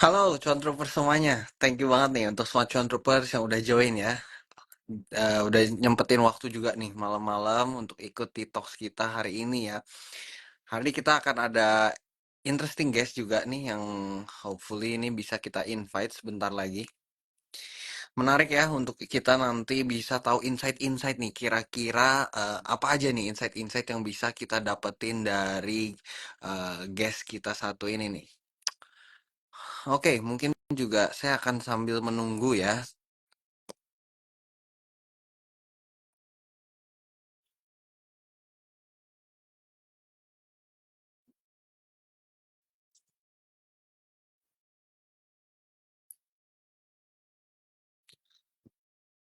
Halo cuan troopers semuanya, thank you banget nih untuk semua cuan troopers yang udah join ya. Udah nyempetin waktu juga nih malam-malam untuk ikut di talks kita hari ini ya. Hari ini kita akan ada interesting guest juga nih yang hopefully ini bisa kita invite sebentar lagi. Menarik ya untuk kita nanti bisa tahu insight-insight nih kira-kira apa aja nih insight-insight yang bisa kita dapetin dari guest kita satu ini nih. Oke, mungkin juga saya akan sambil menunggu ya.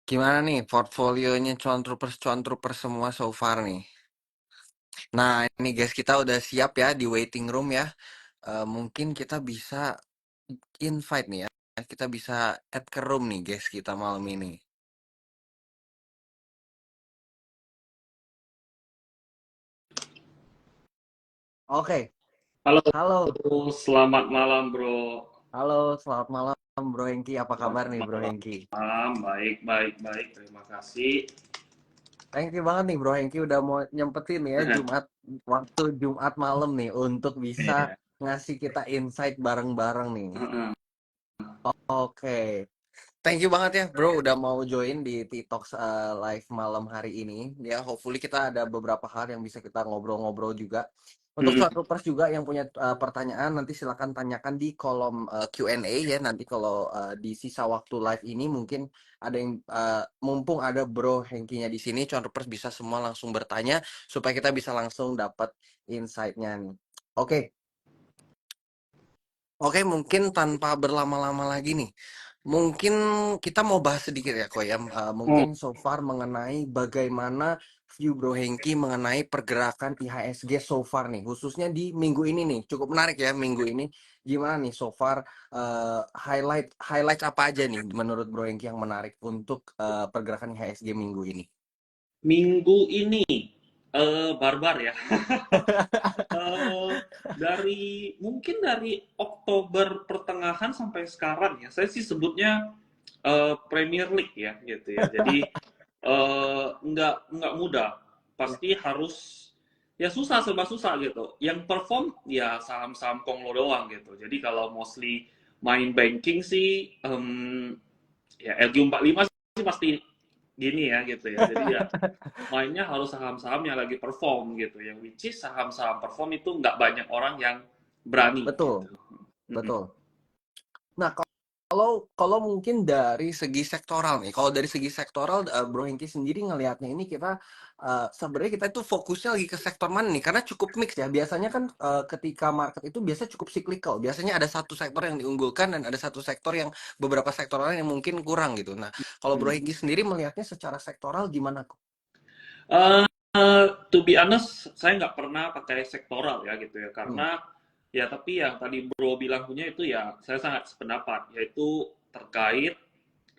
Gimana nih portfolionya cuan troopers semua so far nih. Nah, ini guys kita udah siap ya di waiting room ya. Mungkin kita bisa invite nih ya. Kita bisa add ke room nih guys kita malam ini. Oke, Halo, halo. selamat malam bro. Halo, selamat malam Bro Hengki. Apa kabar Selamat nih Bro malam, Hengki? baik, baik, baik. Terima kasih. Thank you banget nih Bro Hengki udah mau nyempetin ya waktu Jumat malam nih untuk bisa Iya. ngasih kita insight bareng-bareng nih. Heeh. Oke. Thank you banget ya bro udah mau join di TikTok live malam hari ini. Ya hopefully kita ada beberapa hal yang bisa kita ngobrol-ngobrol juga. Untuk Mm-mm. troopers juga yang punya pertanyaan nanti silakan tanyakan di kolom Q&A ya. Nanti kalau di sisa waktu live ini mungkin ada yang mumpung ada bro Hengkinya di sini, troopers bisa semua langsung bertanya supaya kita bisa langsung dapat insight-nya nih. Oke. Oke, mungkin tanpa berlama-lama lagi nih. Mungkin kita mau bahas sedikit ya, Ko ya. Oh, Mungkin so far mengenai bagaimana view Bro Hengki mengenai pergerakan IHSG so far nih, khususnya di minggu ini nih. Cukup menarik ya minggu ini. Gimana nih so far highlight highlight apa aja nih menurut Bro Hengki yang menarik untuk pergerakan IHSG minggu ini? minggu ini barbar ya. Eh, mungkin dari Oktober pertengahan sampai sekarang ya. Saya sih sebutnya Premier League ya, gitu ya. Jadi nggak mudah. Ya, Pasti harus ya susah serba susah gitu. Yang perform ya saham-saham konglo doang gitu. Jadi kalau mostly main banking sih ya LQ45 sih pasti gini ya gitu ya. Jadi ya mainnya harus saham-saham yang lagi perform gitu. Yang which is saham-saham perform itu nggak banyak orang yang berani gitu. betul, betul. Nah, kalau kalau mungkin dari segi sektoral nih, kalau dari segi sektoral, Bro Hengki sendiri ngelihatnya ini kita sebenarnya kita itu fokusnya lagi ke sektor mana nih? Karena cukup mix ya. Biasanya kan ketika market itu biasa cukup cyclical. Biasanya ada satu sektor yang diunggulkan dan ada satu sektor yang beberapa sektor lain yang mungkin kurang gitu. Nah, kalau Bro Hengki sendiri melihatnya secara sektoral gimana kok? Uh, to be honest, saya nggak pernah pakai sektoral ya gitu ya, Hmm, karena ya tapi yang tadi Bro bilang punya itu ya saya sangat sependapat, yaitu terkait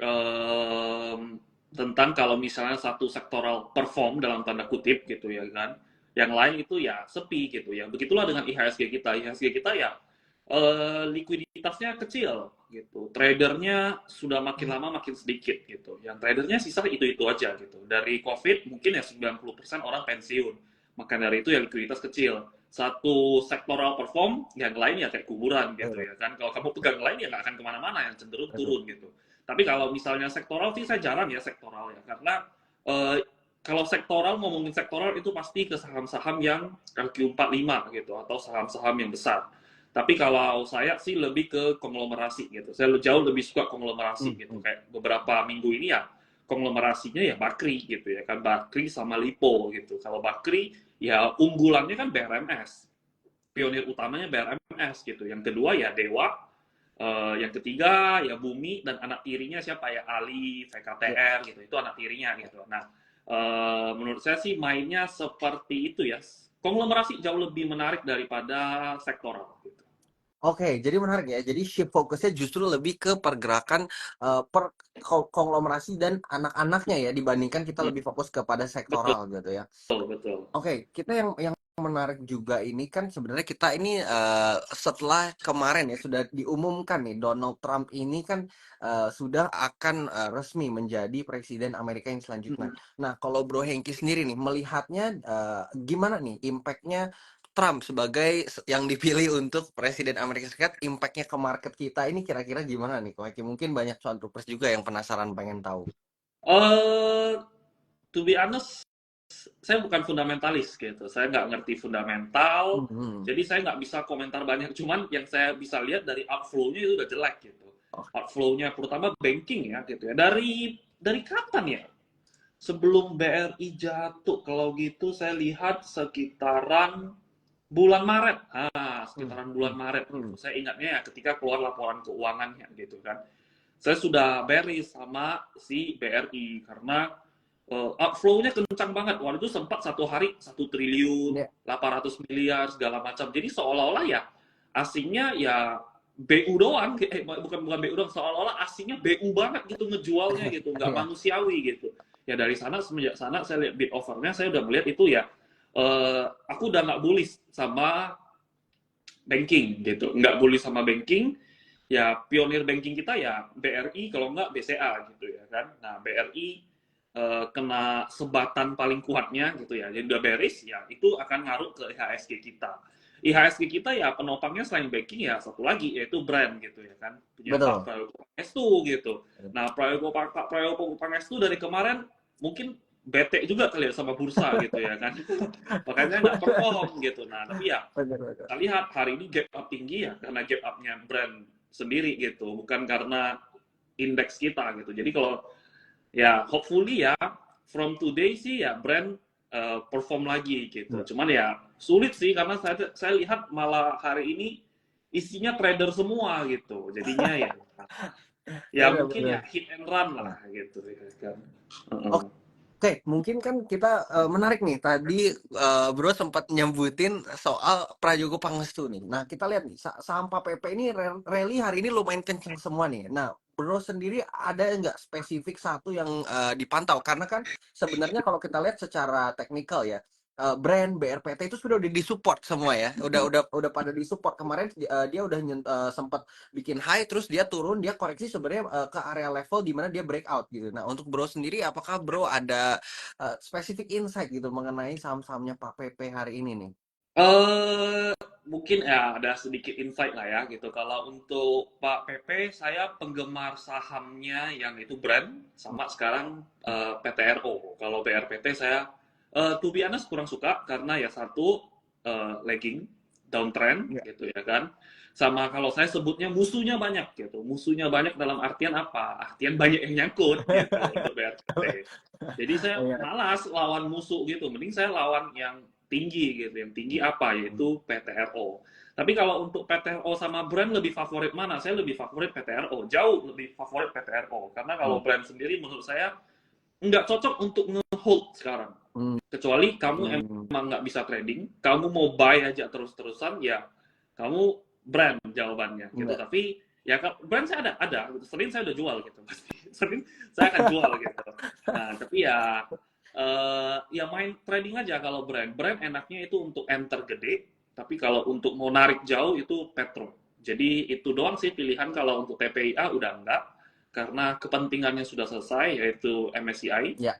um, tentang kalau misalnya satu sektoral perform dalam tanda kutip gitu ya kan, yang lain itu ya sepi gitu ya. Begitulah dengan IHSG kita. IHSG kita ya likuiditasnya kecil gitu. Tradernya sudah makin hmm, lama makin sedikit gitu. Yang tradernya sisa itu-itu aja gitu. Dari COVID mungkin ya 90% orang pensiun. Maka dari itu ya likuiditas kecil. Satu sektoral perform, yang lain ya kayak kuburan gitu betul, ya kan. Kalau kamu pegang lain ya nggak akan kemana-mana, yang cenderung betul. turun gitu. Tapi kalau misalnya sektoral sih saya jarang ya sektoral ya. Karena eh, kalau sektoral, ngomongin sektoral itu pasti ke saham-saham yang LQ45 gitu. Atau saham-saham yang besar. Tapi kalau saya sih lebih ke konglomerasi gitu. Saya jauh lebih suka Hmm, konglomerasi gitu. hmm, Kayak beberapa minggu ini ya konglomerasinya ya Bakri gitu ya kan, Bakri sama Lipo gitu. Kalau Bakri ya unggulannya kan BRMS. Pionir utamanya BRMS gitu. Yang kedua ya Dewa, yang ketiga ya Bumi, dan anak tirinya siapa ya Ali, ya. VKTR gitu. Itu anak tirinya gitu. Nah, menurut saya sih mainnya seperti itu ya. Konglomerasi jauh lebih menarik daripada sektoral gitu. Oke, jadi menarik ya. Jadi shift fokusnya justru lebih ke pergerakan per konglomerasi dan anak-anaknya ya dibandingkan kita lebih fokus kepada Betul, sektoral gitu ya. betul. Oke, kita yang menarik juga ini kan sebenarnya kita ini setelah kemarin ya sudah diumumkan nih Donald Trump ini kan sudah akan resmi menjadi presiden Amerika yang selanjutnya. Mm-mm. Nah, kalau Bro Hengki sendiri nih melihatnya gimana nih impactnya Trump sebagai yang dipilih untuk presiden Amerika Serikat, impactnya ke market kita ini kira-kira gimana nih? Ko Hengki? Mungkin banyak cuan troopers juga yang penasaran pengen tahu. Eh, to be honest, saya bukan fundamentalis gitu. Saya nggak ngerti fundamental, Hmm. jadi saya nggak bisa komentar banyak. Cuman yang saya bisa lihat dari outflow-nya itu udah jelek gitu. Oh, Outflow-nya terutama banking ya gitu ya. Dari kapan ya? Sebelum BRI jatuh, kalau gitu saya lihat sekitaran bulan Maret. hmm, Sekitaran bulan hmm, Maret hmm. gitu. Saya ingatnya ya ketika keluar laporan keuangannya gitu kan. Saya sudah beres sama si BRI karena outflow-nya kencang banget. Waktu itu sempat satu hari 1 triliun, Ya, 800 miliar segala macam. Jadi seolah-olah ya asingnya ya BU doang, bukan bukan BU doang, seolah-olah asingnya BU banget gitu ngejualnya gitu, nggak ya, manusiawi gitu. Ya dari sana semenjak sana saya lihat bid offernya, saya udah melihat itu ya, aku udah nggak bullish sama banking gitu, nggak bullish sama banking. Ya pionir banking kita ya BRI kalau nggak BCA gitu ya kan. Nah BRI kena sebatan paling kuatnya gitu ya. Jadi udah beres ya itu akan ngaruh ke IHSG kita. IHSG kita ya penopangnya selain banking ya satu lagi yaitu brand gitu ya kan. Punya Pak betul. Prayogo Pangestu gitu. Nah Pak Prayogo Pangestu dari kemarin mungkin bete juga kali ya sama bursa gitu ya kan. Makanya nggak perform gitu. Nah tapi ya Benar, benar. kita lihat hari ini gap up tinggi ya karena gap up-nya brand sendiri gitu, bukan karena indeks kita gitu. Jadi kalau ya hopefully ya from today sih ya brand perform lagi gitu. Ya, Cuman ya sulit sih karena saya lihat malah hari ini isinya trader semua gitu. Jadinya ya ya benar, mungkin ya benar. hit and run lah Nah, gitu ya kan. Uh-uh. oke, mungkin kan kita menarik nih. Tadi Bro sempat nyebutin soal Prajogo Pangestu nih. Nah, kita lihat nih saham PP ini rally hari ini lumayan kenceng semua nih. Nah, Bro sendiri ada nggak spesifik satu yang dipantau? Karena kan sebenarnya kalau kita lihat secara teknikal ya, brand BRPT itu sudah udah disupport semua ya. Udah pada disupport. Kemarin dia udah sempat bikin high terus dia turun, dia koreksi sebenarnya ke area level di mana dia breakout gitu. Nah, untuk Bro sendiri apakah Bro ada spesifik insight gitu mengenai saham-sahamnya Pak PP hari ini nih? Eh, Mungkin ya ada sedikit insight lah ya gitu. Kalau untuk Pak PP, saya penggemar sahamnya yang itu brand sama sekarang PTRO. Kalau BRPT saya to be honest kurang suka karena ya satu lagging, downtrend Ya, gitu ya kan. Sama kalau saya sebutnya musuhnya banyak gitu. Musuhnya banyak dalam artian apa? Artian banyak yang nyangkut gitu untuk BRPT. Jadi saya ya. malas lawan musuh gitu. Mending saya lawan yang tinggi gitu. Yang tinggi apa? Yaitu PTRO. Tapi kalau untuk PTRO sama brand lebih favorit mana? Saya lebih favorit PTRO. Jauh lebih favorit PTRO. Karena kalau Hmm. brand sendiri menurut saya nggak cocok untuk nge-hold sekarang. Hmm. Kecuali kamu Hmm. emang nggak bisa trading, kamu mau buy aja terus-terusan, ya kamu brand jawabannya gitu. Ya. Tapi ya brand saya ada. Senin saya udah jual gitu. Senin saya akan jual gitu. Nah, tapi ya ya main trading aja kalau brand. Brand enaknya itu untuk enter gede, tapi kalau untuk mau narik jauh itu Petro. Jadi itu doang sih pilihan kalau untuk TPIA udah enggak karena kepentingannya sudah selesai yaitu MSCI. Ya.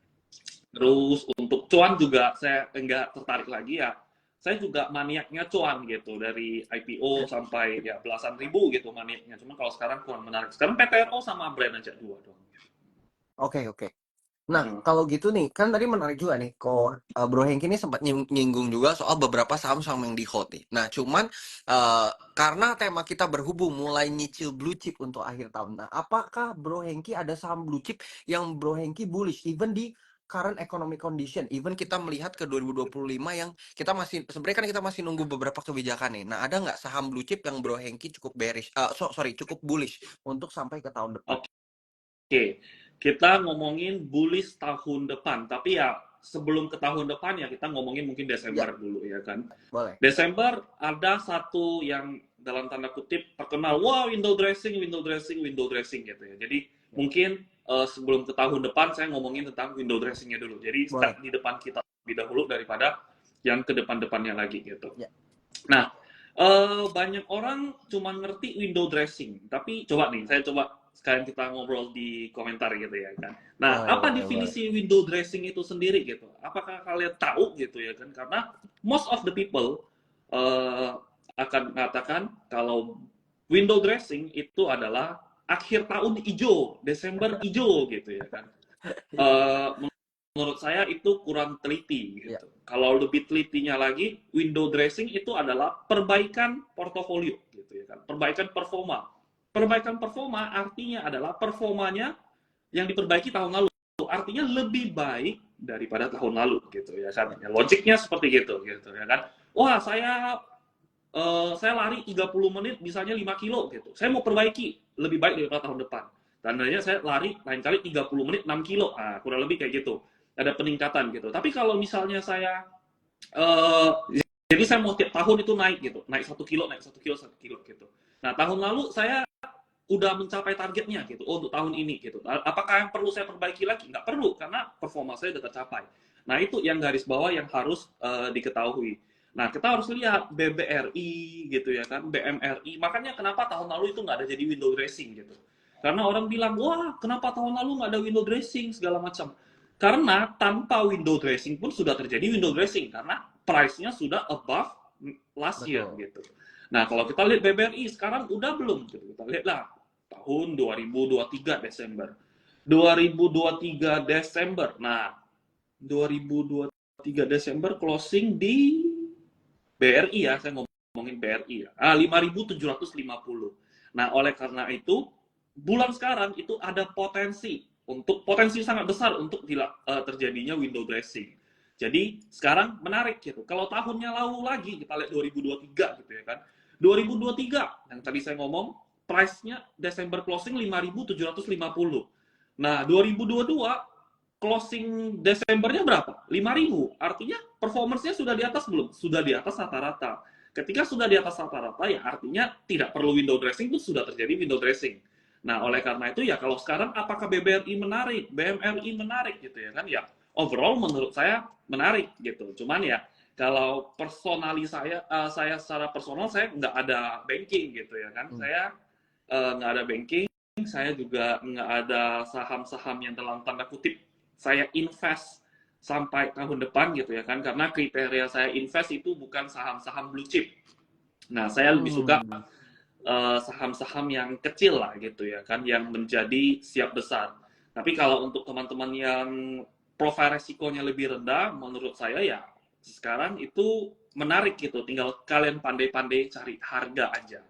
Terus untuk cuan juga saya enggak tertarik lagi ya. Saya juga maniaknya cuan gitu dari IPO sampai ya belasan ribu gitu maniaknya. Cuma kalau sekarang kurang menarik. Sekarang PTRO sama brand aja dua dong. Oke, oke. Nah, kalau gitu nih, kan tadi menarik juga nih, kok Bro Hengki ini sempat nyinggung juga soal beberapa saham-saham yang di hold nih. Nah, cuman eh, karena tema kita berhubung mulai nyicil blue chip untuk akhir tahun. Nah, apakah Bro Hengki ada saham blue chip yang Bro Hengki bullish even di current economic condition, even kita melihat ke 2025 yang kita masih sebenarnya kan kita masih nunggu beberapa kebijakan nih. Nah, ada nggak saham blue chip yang Bro Hengki cukup bearish, sorry, cukup bullish untuk sampai ke tahun depan? Oke, kita ngomongin bullish tahun depan, tapi ya sebelum ke tahun depan ya kita ngomongin mungkin Ya, Desember dulu ya kan. boleh. Desember ada satu yang dalam tanda kutip terkenal, wah window dressing, window dressing, window dressing gitu ya. Jadi Ya, mungkin sebelum ke tahun depan saya ngomongin tentang window dressingnya dulu. Jadi boleh. start di depan kita lebih dahulu daripada yang ke depan-depannya lagi gitu. Ya. Nah, banyak orang cuma ngerti window dressing, tapi coba nih, saya coba sekalian kita ngobrol di komentar gitu ya kan. Nah, Boleh, apa boleh, boleh. definisi window dressing itu sendiri gitu? Apakah kalian tahu gitu ya kan? Karena most of the people uh, akan mengatakan kalau window dressing itu adalah akhir tahun hijau, Desember hijau gitu ya kan. Uh, menurut saya itu kurang teliti Ya, gitu. Kalau lebih telitinya lagi, window dressing itu adalah perbaikan portofolio gitu ya kan, perbaikan performa. Perbaikan performa artinya adalah performanya yang diperbaiki tahun lalu. Artinya lebih baik daripada tahun lalu gitu ya kan. ya. Ya, logiknya seperti gitu ya kan. Wah, saya lari 30 menit misalnya 5 kilo gitu. Saya mau perbaiki lebih baik daripada tahun depan. Tandanya saya lari lain kali 30 menit 6 kilo. Nah, kurang lebih kayak gitu. Ada peningkatan gitu. Tapi kalau misalnya saya uh, jadi saya mau tiap tahun itu naik gitu. Naik 1 kilo, naik 1 kilo, 1 kilo gitu. Nah, tahun lalu saya udah mencapai targetnya gitu. Oh, untuk tahun ini gitu. Apakah yang perlu saya perbaiki lagi? Nggak perlu karena performa saya sudah tercapai. Nah, itu yang garis bawah yang harus diketahui. Nah, kita harus lihat BBRI gitu ya kan, BMRI. Makanya kenapa tahun lalu itu nggak ada jadi window dressing gitu. Karena orang bilang, wah kenapa tahun lalu nggak ada window dressing segala macam. Karena tanpa window dressing pun sudah terjadi window dressing. Karena price-nya sudah above last year Betul. gitu. Nah, kalau kita lihat BBRI sekarang udah belum gitu. Kita lihat lah tahun 2023 Desember. 2023 Desember. Nah, 2023 Desember closing di BRI ya, saya ngomongin BRI ya. 5.750. Nah, oleh karena itu, bulan sekarang itu ada potensi sangat besar untuk terjadinya window dressing. Jadi sekarang menarik gitu. Kalau tahunnya lalu lagi, kita lihat 2023 gitu ya kan. 2023, yang tadi saya ngomong, price-nya Desember closing 5.750. Nah, 2022 closing Desembernya berapa? 5.000. Artinya performance-nya sudah di atas belum? Sudah di atas rata-rata. Ketika sudah di atas rata-rata, ya artinya tidak perlu window dressing, itu sudah terjadi window dressing. Nah, oleh karena itu ya kalau sekarang apakah BBRI menarik, BMRI menarik gitu ya kan? Ya, overall menurut saya menarik gitu. Cuman ya kalau personali saya secara personal saya nggak ada banking gitu ya kan. Hmm. Saya nggak ada banking, saya juga nggak ada saham-saham yang dalam tanda kutip saya invest sampai tahun depan gitu ya kan, karena kriteria saya invest itu bukan saham-saham blue chip. Nah, saya lebih suka Hmm. saham-saham yang kecil lah gitu ya kan, yang menjadi siap besar. Tapi kalau untuk teman-teman yang profil resikonya lebih rendah, menurut saya ya sekarang itu menarik gitu, tinggal kalian pandai-pandai cari harga aja.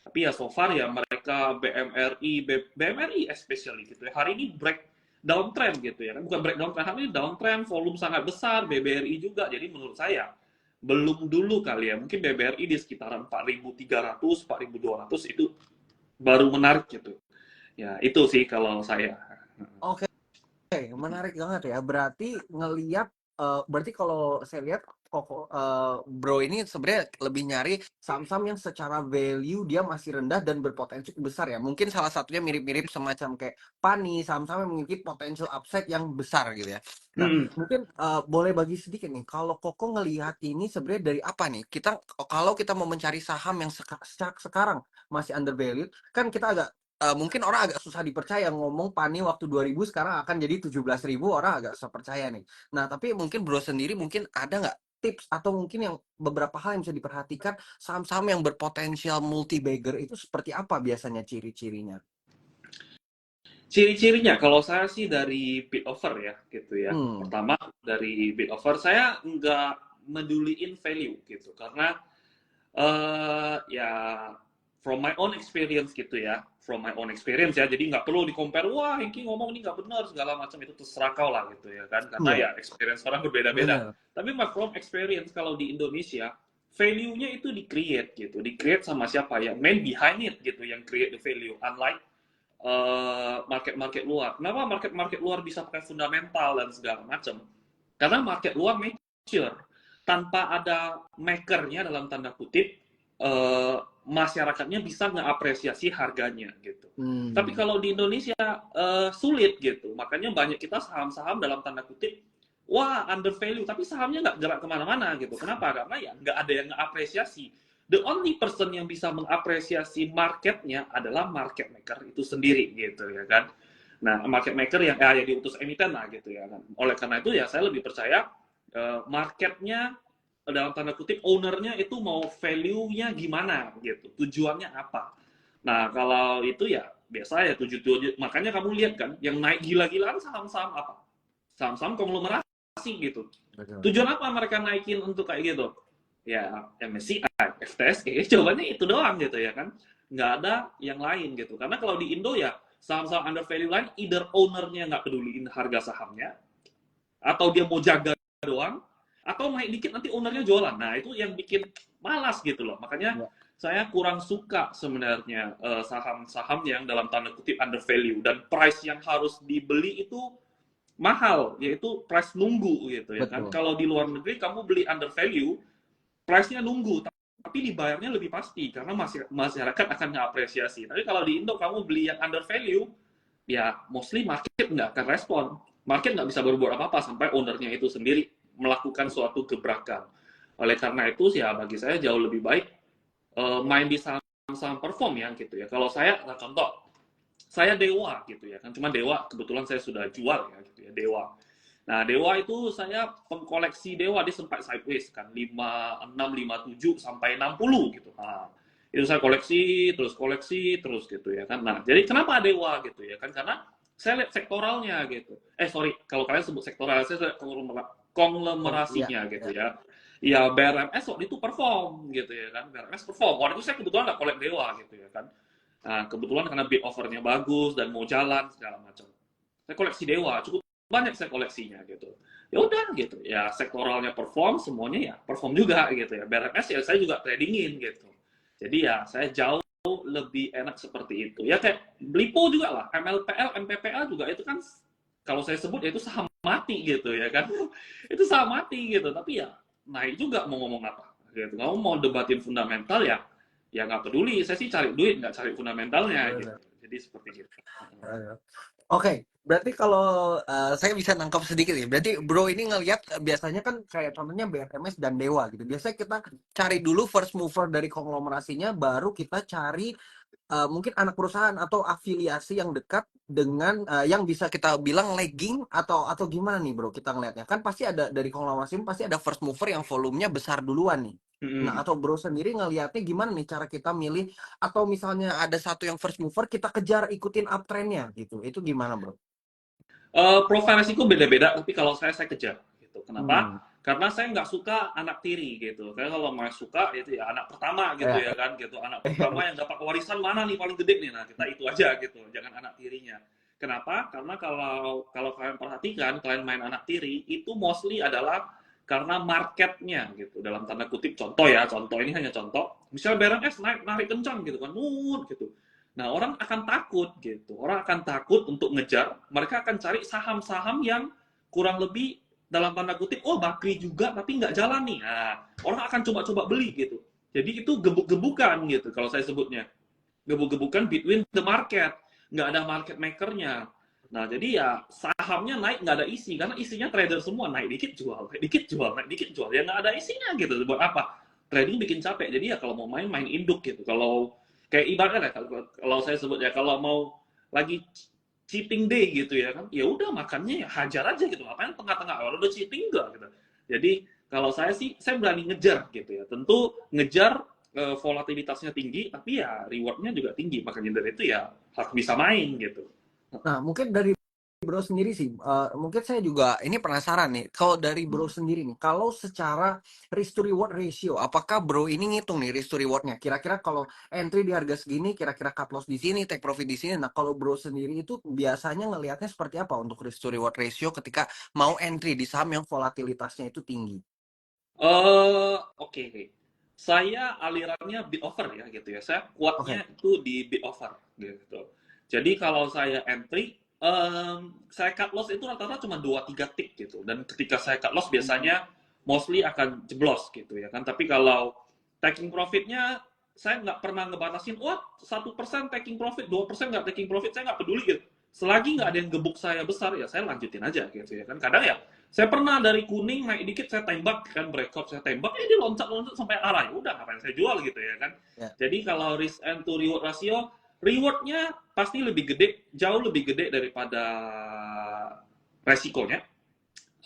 Tapi ya so far ya mereka BMRI especially gitu ya, hari ini break downtrend gitu ya kan, bukan break downtrend, hari ini downtrend, volume sangat besar, BBRI juga, jadi menurut saya belum dulu kali ya, mungkin BBRI di sekitaran 4.300, 4.200 itu baru menarik gitu. Ya, itu sih kalau saya. Oke. Menarik banget ya. Berarti ngelihat, berarti kalau saya lihat koko, Bro ini sebenarnya lebih nyari saham-saham yang secara value dia masih rendah dan berpotensi besar ya. Mungkin salah satunya mirip-mirip semacam kayak Pani, saham-saham yang memiliki potential upside yang besar gitu ya. Nah, Hmm. mungkin boleh bagi sedikit nih. Kalau Koko ngelihat ini sebenarnya dari apa nih? Kalau kita mau mencari saham yang sekarang masih undervalued, kan kita agak mungkin orang agak susah dipercaya ngomong Pani waktu 2000 sekarang akan jadi 17.000, orang agak susah percaya nih. Nah, tapi mungkin Bro sendiri mungkin ada nggak tips atau mungkin yang beberapa hal yang bisa diperhatikan saham-saham yang berpotensial multi bagger itu seperti apa biasanya ciri-cirinya? Ciri-cirinya kalau saya sih dari bid offer ya gitu ya. Hmm, Pertama dari bid offer saya nggak meduliin value gitu karena ya from my own experience gitu ya, from my own experience ya, jadi nggak perlu di compare, wah Hengki ngomong ini nggak benar segala macam, itu terserah kau lah gitu ya kan, karena ya, ya experience orang berbeda-beda. benar. Tapi my from experience kalau di Indonesia value-nya itu di-create gitu, di-create sama siapa ya, man behind it gitu yang create the value, unlike market-market luar. Kenapa market-market luar bisa pakai fundamental dan segala macam? Karena market luar mature. Tanpa ada makernya dalam tanda kutip, masyarakatnya bisa ngeapresiasi harganya gitu. Tapi Hmm, kalau di Indonesia sulit gitu. Makanya banyak kita saham-saham dalam tanda kutip wah under value, tapi sahamnya nggak gerak kemana-mana gitu. Kenapa? Karena ya nggak ada yang ngapresiasi. The only person yang bisa mengapresiasi marketnya adalah market maker itu sendiri gitu ya kan. Nah, market maker yang yang diutus emiten lah gitu ya kan. Oleh karena itu ya saya lebih percaya marketnya dalam tanda kutip ownernya itu mau value-nya gimana gitu, tujuannya apa. Nah, kalau itu ya biasa ya tujuan, makanya kamu lihat kan yang naik gila-gilaan saham-saham apa? Saham-saham konglomerasi gitu. Betul. Tujuan apa mereka naikin untuk kayak gitu? Ya MSCI, FTSE, jawabannya itu doang gitu ya kan. Nggak ada yang lain gitu. Karena kalau di Indo ya saham-saham under value lain, either ownernya nggak peduliin harga sahamnya, atau dia mau jaga doang, atau naik dikit nanti ownernya jualan. Nah itu yang bikin malas gitu loh. Makanya Ya, saya kurang suka sebenarnya saham-saham yang dalam tanda kutip under value dan price yang harus dibeli itu mahal, yaitu price nunggu gitu ya kan. betul. Kalau di luar negeri kamu beli under value, price-nya nunggu, tapi dibayarnya lebih pasti karena masyarakat akan mengapresiasi. Tapi kalau di Indo kamu beli yang under value, ya mostly market nggak akan respon. Market nggak bisa berbuat apa-apa sampai ownernya itu sendiri melakukan suatu gebrakan. Oleh karena itu ya bagi saya jauh lebih baik main di saham-saham perform ya gitu ya. Kalau saya, nah contoh, saya Dewa gitu ya kan, cuma Dewa kebetulan saya sudah jual ya gitu ya, Dewa. Nah, Dewa itu saya pengkoleksi Dewa, dia sempat sideways kan, 56, 57 sampai 60 gitu. Nah, itu saya koleksi terus gitu ya kan. Nah, jadi kenapa Dewa gitu ya kan? Karena saya lihat sektoralnya gitu. Sorry, kalau kalian sebut sektoral, saya Iya, konglomerasinya gitu ya. ya. Ya, BRMS waktu itu perform gitu ya kan. BRMS perform. Waktu itu saya kebetulan nggak kolek Dewa gitu ya kan. Nah, kebetulan karena bid offernya bagus dan mau jalan segala macam. Saya koleksi Dewa, cukup banyak saya koleksinya gitu. Ya udah gitu. Ya sektoralnya perform, semuanya ya perform juga gitu ya. BRMS ya saya juga tradingin gitu. Jadi ya saya jauh lebih enak seperti itu. Ya kayak Blipo juga lah, MLPL, MPPL juga itu kan kalau saya sebut ya itu saham mati gitu ya kan. Itu saham mati gitu. Tapi ya naik juga mau ngomong apa gitu. Kamu mau debatin fundamental ya nggak peduli. Saya sih cari duit, nggak cari fundamentalnya gitu. Benar. Jadi seperti gitu. Oke, berarti kalau saya bisa nangkap sedikit ya. Berarti Bro ini ngelihat biasanya kan kayak contohnya BRMS dan Dewa gitu. Biasanya kita cari dulu first mover dari konglomerasinya, baru kita cari mungkin anak perusahaan atau afiliasi yang dekat dengan yang bisa kita bilang lagging atau gimana nih Bro kita ngelihatnya. Kan pasti ada dari konglomerasi ini pasti ada first mover yang volumenya besar duluan nih. Nah, Mm-mm. atau Bro sendiri ngelihatnya gimana nih cara kita milih atau misalnya ada satu yang first mover kita kejar ikutin uptrendnya gitu. Itu gimana Bro? Profil resiko beda-beda, tapi kalau saya kejar gitu. Hmm, Kenapa? Karena saya nggak suka anak tiri gitu. Saya kalau mau suka itu ya anak pertama gitu ya. ya kan gitu. Anak pertama yang dapat warisan mana nih paling gede nih. Nah, kita itu aja gitu. Jangan anak tirinya. Kenapa? Karena kalau kalau kalian perhatikan, kalian main anak tiri itu mostly adalah karena marketnya gitu. Dalam tanda kutip contoh ya, contoh ini hanya contoh. Misal BRMS narik kencang gitu kan, gitu. Nah, orang akan takut gitu. Orang akan takut untuk ngejar. Mereka akan cari saham-saham yang kurang lebih dalam tanda kutip, oh bakri juga tapi nggak jalan nih. Nah, orang akan coba-coba beli gitu. Jadi itu gebuk-gebukan gitu kalau saya sebutnya. Gebuk-gebukan between the market. Nggak ada market makernya. Nah, jadi ya sahamnya naik nggak ada isi. Karena isinya trader semua. Naik dikit jual, naik dikit jual, naik dikit jual. Ya nggak ada isinya gitu. Buat apa? Trading bikin capek. Jadi ya kalau mau main, main induk gitu. Kalau kayak ibaratnya ya, kalau saya sebut ya, kalau mau lagi cheating day gitu ya kan, ya udah makannya ya hajar aja gitu, ngapain tengah-tengah kalau udah cheating enggak gitu. Jadi kalau saya sih saya berani ngejar gitu ya, tentu ngejar volatilitasnya tinggi tapi ya rewardnya juga tinggi, makanya dari itu ya harus bisa main gitu. Nah, mungkin dari Bro sendiri sih, mungkin saya juga ini penasaran nih, kalau dari Bro sendiri nih, kalau secara risk to reward ratio, apakah Bro ini ngitung nih risk to reward-nya? Kira-kira kalau entry di harga segini, kira-kira cut loss di sini, take profit di sini. Nah, kalau Bro sendiri itu biasanya ngelihatnya seperti apa untuk risk to reward ratio ketika mau entry di saham yang volatilitasnya itu tinggi? Oke. Saya alirannya bid offer ya gitu ya. Saya Oke. kuatnya itu di bid offer gitu. Jadi kalau saya entry, saya cut loss itu rata-rata cuma 2-3 tick gitu. Dan ketika saya cut loss biasanya mostly akan jeblos gitu ya kan. Tapi kalau taking profitnya saya nggak pernah ngebatasin, wah 1% taking profit, 2% nggak taking profit, saya nggak peduli gitu. selagi nggak ada yang gebuk saya besar, ya saya lanjutin aja gitu ya kan. Kadang ya saya pernah dari kuning naik dikit saya tembak kan, breakout saya tembak, dia loncat-loncat sampai arah, ya udah ngapain saya jual gitu ya kan. Ya. Jadi kalau risk and to reward ratio, rewardnya pasti lebih gede, jauh lebih gede daripada resikonya.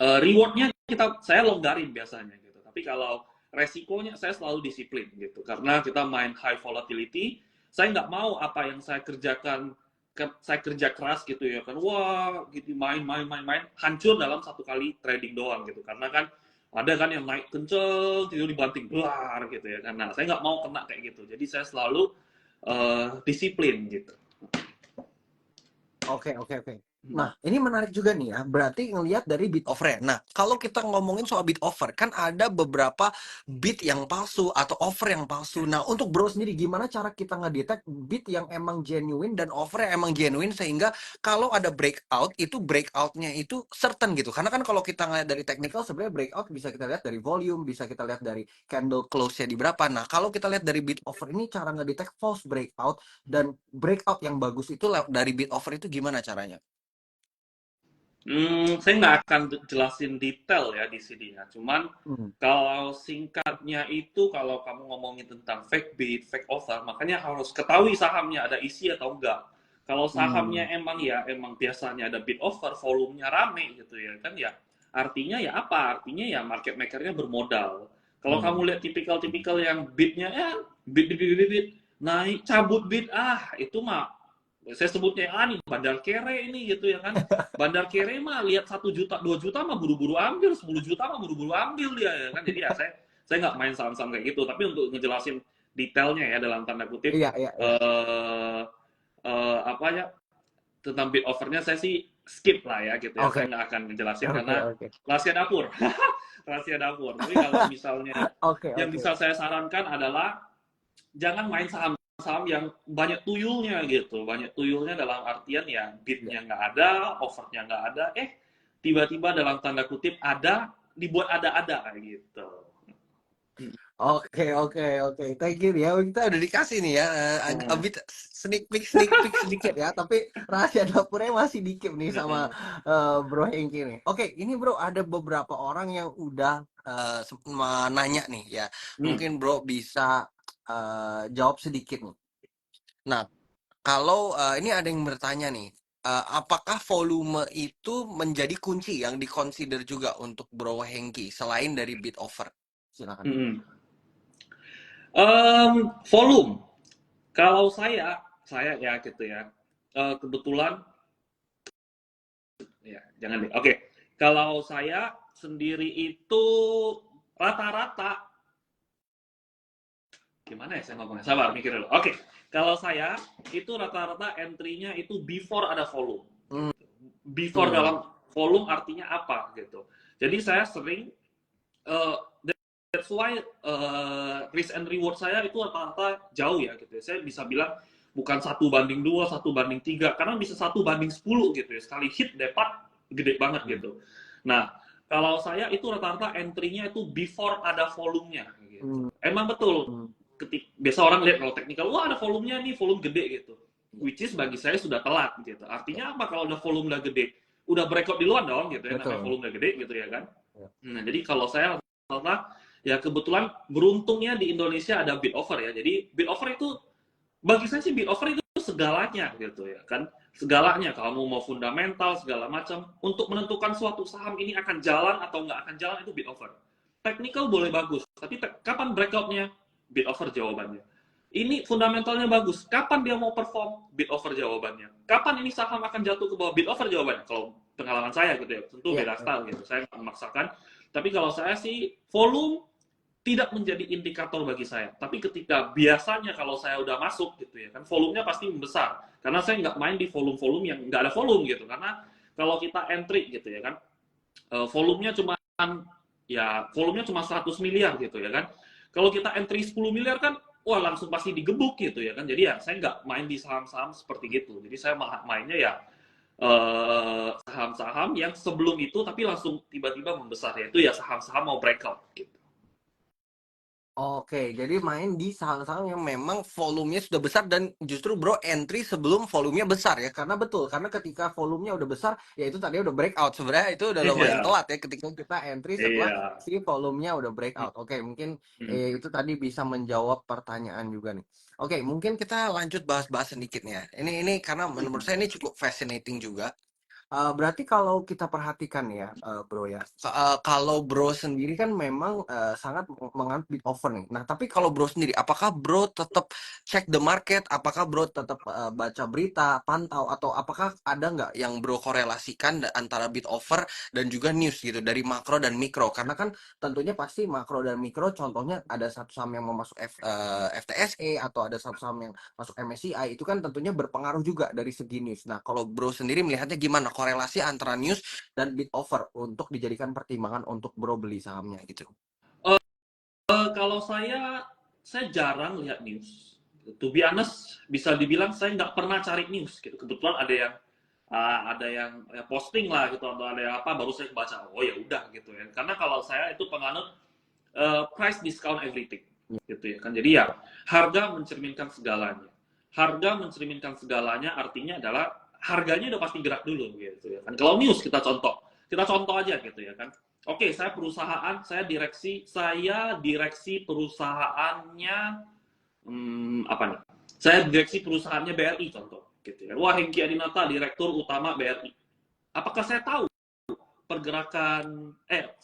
Rewardnya saya longgarin biasanya gitu. Tapi kalau resikonya saya selalu disiplin gitu. Karena kita main high volatility, saya nggak mau apa yang saya kerjakan, saya kerja keras gitu ya kan, wah gitu main hancur dalam satu kali trading doang gitu. Karena kan ada kan yang naik kenceng, tidur dibanting keluar gitu ya kan. Nah, saya nggak mau kena kayak gitu. Jadi saya selalu disiplin gitu. Oke, oke, oke. Hmm. Nah, ini menarik juga nih ya. Berarti ngelihat dari bid offer. Nah, kalau kita ngomongin soal bid offer, kan ada beberapa bid yang palsu atau offer yang palsu. Nah, untuk bro sendiri, gimana cara kita ngedetect bid yang emang genuine dan offer yang emang genuine sehingga kalau ada breakout, itu breakoutnya itu certain gitu. Karena kan kalau kita ngeliat dari technical, sebenarnya breakout bisa kita lihat dari volume, bisa kita lihat dari candle close-nya di berapa. Nah, kalau kita lihat dari bid offer ini, cara ngedetect false breakout dan breakout yang bagus itu dari bid offer itu gimana caranya? Saya nggak akan jelasin detail ya di sini ya. Cuman Hmm. kalau singkatnya itu, kalau kamu ngomongin tentang fake bid, fake offer, makanya harus ketahui sahamnya ada isi atau enggak. Kalau sahamnya Hmm. emang biasanya ada bid offer, volumenya rame gitu ya kan ya. Artinya ya apa? Artinya ya market makernya bermodal. Kalau Hmm. kamu lihat tipikal-tipikal yang bidnya ya bid, naik cabut bid, itu mah saya sebutnya nih bandar kere ini gitu ya kan. Bandar kere mah lihat 1 juta 2 juta mah buru-buru ambil, 10 juta mah buru-buru ambil dia ya kan. Jadi ya saya nggak main saham-saham kayak gitu, tapi untuk ngejelasin detailnya ya dalam tanda kutip, Iya, iya, iya. eh apa ya, tentang bid offernya saya sih skip lah ya gitu ya. Saya Oke, nggak akan ngejelasin oke, karena oke. rahasia dapur. Rahasia dapur. Tapi kalau misalnya Oke, yang oke. bisa saya sarankan adalah jangan main saham yang banyak tuyulnya gitu. Banyak tuyulnya dalam artian ya Iya. bidnya nggak ada, offernya nggak ada, tiba-tiba dalam tanda kutip ada, dibuat ada-ada kayak gitu. Oke, oke, oke. Thank you ya. Kita udah dikasih nih ya, a Hmm. bit sneak peek sedikit ya. Tapi rahasia dapurnya masih dikit nih sama Bro Hengki nih. Oke, ini Bro ada beberapa orang yang udah nanya nih ya. Hmm. Mungkin Bro bisa jawab sedikit nih. Nah, kalau ini ada yang bertanya nih, apakah volume itu menjadi kunci yang dikonsider juga untuk Bro Hengki selain dari bid offer? Silakan. Hmm. Volume. Kalau saya ya gitu ya. Kebetulan ya jangan deh. Oke. Kalau saya sendiri itu rata-rata gimana ya saya ngomongnya? Sabar mikir dulu. Oke. Kalau saya itu rata-rata entry-nya itu before ada volume. Hmm. Before dalam volume artinya apa gitu. Jadi saya sering uh, that's why risk and reward saya itu rata-rata jauh ya gitu ya. Saya bisa bilang bukan 1:2, 1:3, karena bisa 1:10 gitu ya. Sekali hit dapat gede banget gitu. Nah, kalau saya itu rata-rata entry-nya itu before ada volumenya gitu. Hmm. Emang betul. Biasa orang lihat kalau teknikal, wah ada volumenya nih, volume gede gitu. Which is bagi saya sudah telat gitu. Ya, Artinya apa kalau udah volume udah gede? Udah breakout di luar dong gitu ya, namanya betul. volume udah gede gitu ya kan. Ya. Nah, jadi kalau saya rata-rata ya kebetulan beruntungnya di Indonesia ada bid offer ya. Jadi bid offer itu bagi saya sih bid offer itu segalanya gitu ya kan. Segalanya, kamu mau fundamental segala macam untuk menentukan suatu saham ini akan jalan atau nggak akan jalan itu bid offer. Technical boleh bagus, tapi kapan breakoutnya? Bid offer jawabannya. Ini fundamentalnya bagus. Kapan dia mau perform? Bid offer jawabannya. Kapan ini saham akan jatuh ke bawah? Bid offer jawabannya. Kalau pengalaman saya gitu ya, tentu Iya, beda iya. style gitu. Saya nggak memaksakan. Tapi kalau saya sih volume tidak menjadi indikator bagi saya. Tapi ketika biasanya kalau saya udah masuk gitu ya kan, volumenya pasti membesar. Karena saya nggak main di volume-volume yang nggak ada volume gitu. Karena kalau kita entry gitu ya kan, volumenya cuma volumenya cuma 100 miliar gitu ya kan. Kalau kita entry 10 miliar kan, wah langsung pasti digebuk gitu ya kan. Jadi ya saya nggak main di saham-saham seperti gitu. Jadi saya mainnya ya saham-saham yang sebelum itu tapi langsung tiba-tiba membesar, yaitu ya saham-saham mau breakout gitu. Oke, jadi main di saham-saham yang memang volumenya sudah besar dan justru bro entry sebelum volumenya besar ya. Karena betul, karena ketika volumenya udah besar, ya itu tadi udah breakout. Sebenarnya itu udah lumayan Iya, telat ya ketika kita entry setelah iya. si volumenya udah breakout. Oke, mungkin itu tadi bisa menjawab pertanyaan juga nih. Oke, mungkin kita lanjut bahas-bahas sedikit nih ya. Ini karena menurut saya ini cukup fascinating juga. Berarti kalau kita perhatikan ya, Bro ya, kalau Bro sendiri kan memang, sangat menganut bid offer nih. Nah, tapi kalau Bro sendiri, apakah Bro tetap check the market? Apakah Bro tetap, baca berita, pantau, atau apakah ada nggak yang Bro korelasikan antara bid offer dan juga news gitu, dari makro dan mikro? Karena kan tentunya pasti makro dan mikro, contohnya ada satu saham yang mau masuk FTSE atau ada satu saham yang masuk MSCI, itu kan tentunya berpengaruh juga dari segi news. Nah, kalau Bro sendiri melihatnya gimana korelasi antara news dan bid offer untuk dijadikan pertimbangan untuk Bro beli sahamnya gitu? Kalau saya jarang lihat news. To be honest, bisa dibilang saya nggak pernah cari news gitu. Kebetulan ada yang ya, posting lah gitu atau ada yang apa baru saya baca. Oh ya udah gitu ya. Karena kalau saya itu penganut price discount everything gitu ya kan. Jadi ya harga mencerminkan segalanya. Harga mencerminkan segalanya artinya adalah harganya udah pasti gerak dulu gitu ya kan. Kalau news kita contoh aja gitu ya kan. Oke, saya direksi perusahaannya apa nih? Saya direksi perusahaannya BRI contoh gitu ya. Wah, Hengki Adinata direktur utama BRI. Apakah saya tahu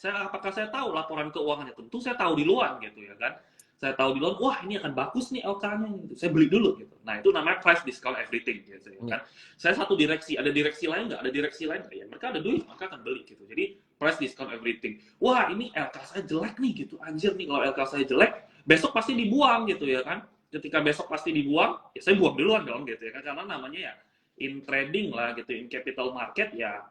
apakah saya tahu laporan keuangannya? Tentu saya tahu di luar gitu ya kan. Saya tahu di luar, wah ini akan bagus nih LK-nya gitu. Saya beli dulu gitu. Nah, itu namanya price discount everything gitu ya Iya. kan. Saya satu direksi, ada direksi lain nggak? Ada direksi lain nggak? Ya mereka ada duit, maka akan beli gitu. Jadi price discount everything. Wah, ini LK saya jelek nih gitu. Anjir nih kalau LK saya jelek, besok pasti dibuang gitu ya kan. Ketika besok pasti dibuang, ya saya buang duluan dong gitu ya kan. Karena namanya ya in trading lah gitu, in capital market ya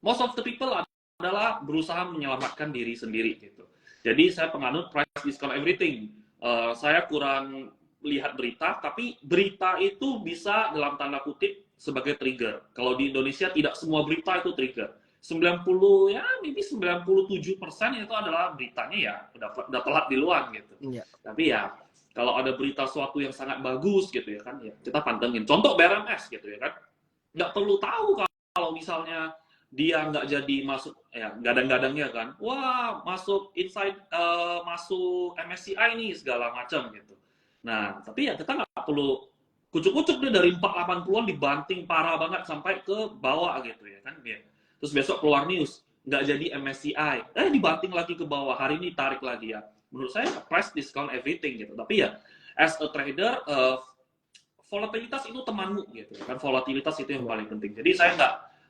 most of the people adalah berusaha menyelamatkan diri sendiri gitu. Jadi saya penganut price discount everything. Saya kurang lihat berita, tapi berita itu bisa dalam tanda kutip sebagai trigger. Kalau di Indonesia tidak semua berita itu trigger. 90 ya maybe 97% itu adalah beritanya ya udah telat di luar gitu. Iya. Tapi ya kalau ada berita suatu yang sangat bagus gitu ya kan ya kita pantengin. Contoh BRMS gitu ya kan. Nggak perlu tahu kalau misalnya dia nggak jadi masuk ya gadang-gadangnya kan wah masuk inside masuk MSCI nih segala macam gitu nah tapi ya kita nggak perlu kucuk-kucuk dia dari 480-an dibanting parah banget sampai ke bawah gitu ya kan ya. Terus besok keluar news nggak jadi MSCI dibanting lagi ke bawah hari ini tarik lagi ya menurut saya price discount everything gitu tapi ya as a trader volatilitas itu temanmu gitu kan volatilitas itu yang Iya. paling penting jadi saya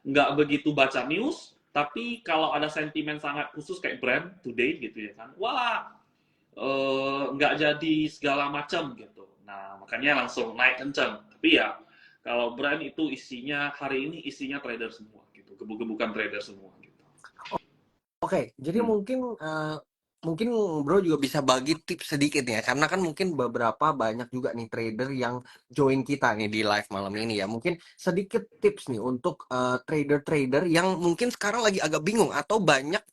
nggak begitu baca news tapi kalau ada sentimen sangat khusus kayak brand today gitu ya kan wah nggak jadi segala macam gitu nah makanya langsung naik kencang tapi ya kalau brand itu isinya hari ini isinya trader semua gitu gebuk-gebukan trader semua gitu. Oke, jadi Hmm. mungkin Bro juga bisa bagi tips sedikit ya, karena kan mungkin beberapa banyak juga nih trader yang join kita nih di live malam ini ya. Mungkin sedikit tips nih untuk trader-trader yang mungkin sekarang lagi agak bingung atau banyak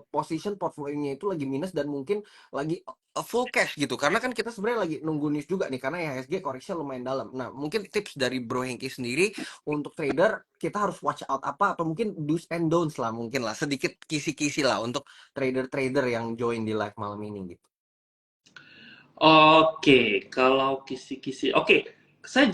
position portfolio-nya itu lagi minus dan mungkin lagi full cash gitu. Karena kan kita sebenarnya lagi nunggu news juga nih, karena IHSG koreksi lumayan dalam. Nah, mungkin tips dari Bro Hengki sendiri untuk trader kita harus watch out apa atau mungkin do's and don'ts lah mungkin lah sedikit kisi-kisi lah untuk trader-trader yang join di live malam ini gitu. Oke, kalau kisi-kisi, oke, saya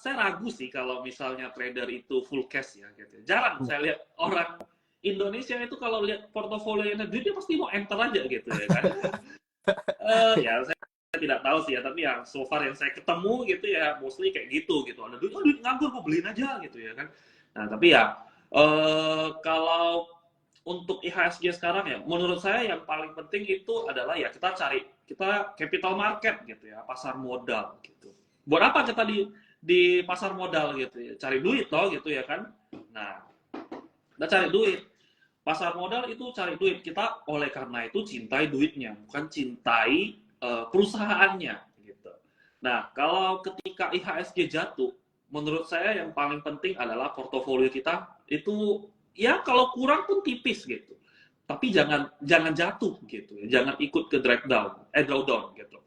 ragu sih kalau misalnya trader itu full cash ya, gitu. Jarang saya lihat orang Indonesia itu kalau lihat portofolio negeri dia pasti mau enter aja gitu ya kan. Ya saya tidak tahu sih ya, tapi yang so far yang saya ketemu gitu ya, mostly kayak gitu. Ada duit, oh duit nganggur, gue beliin aja gitu ya kan. Nah tapi ya kalau untuk IHSG sekarang ya, menurut saya yang paling penting itu adalah ya kita capital market gitu ya, pasar modal gitu. Buat apa kita di pasar modal gitu ya? Cari duit loh gitu ya kan. Nah, kita cari duit. Pasar modal itu cari duit. Kita oleh karena itu cintai duitnya, bukan cintai perusahaannya gitu. Nah, kalau ketika IHSG jatuh, menurut saya yang paling penting adalah portofolio kita itu ya kalau kurang pun tipis gitu tapi jangan jangan jatuh gitu ya, jangan ikut ke drawdown gitu.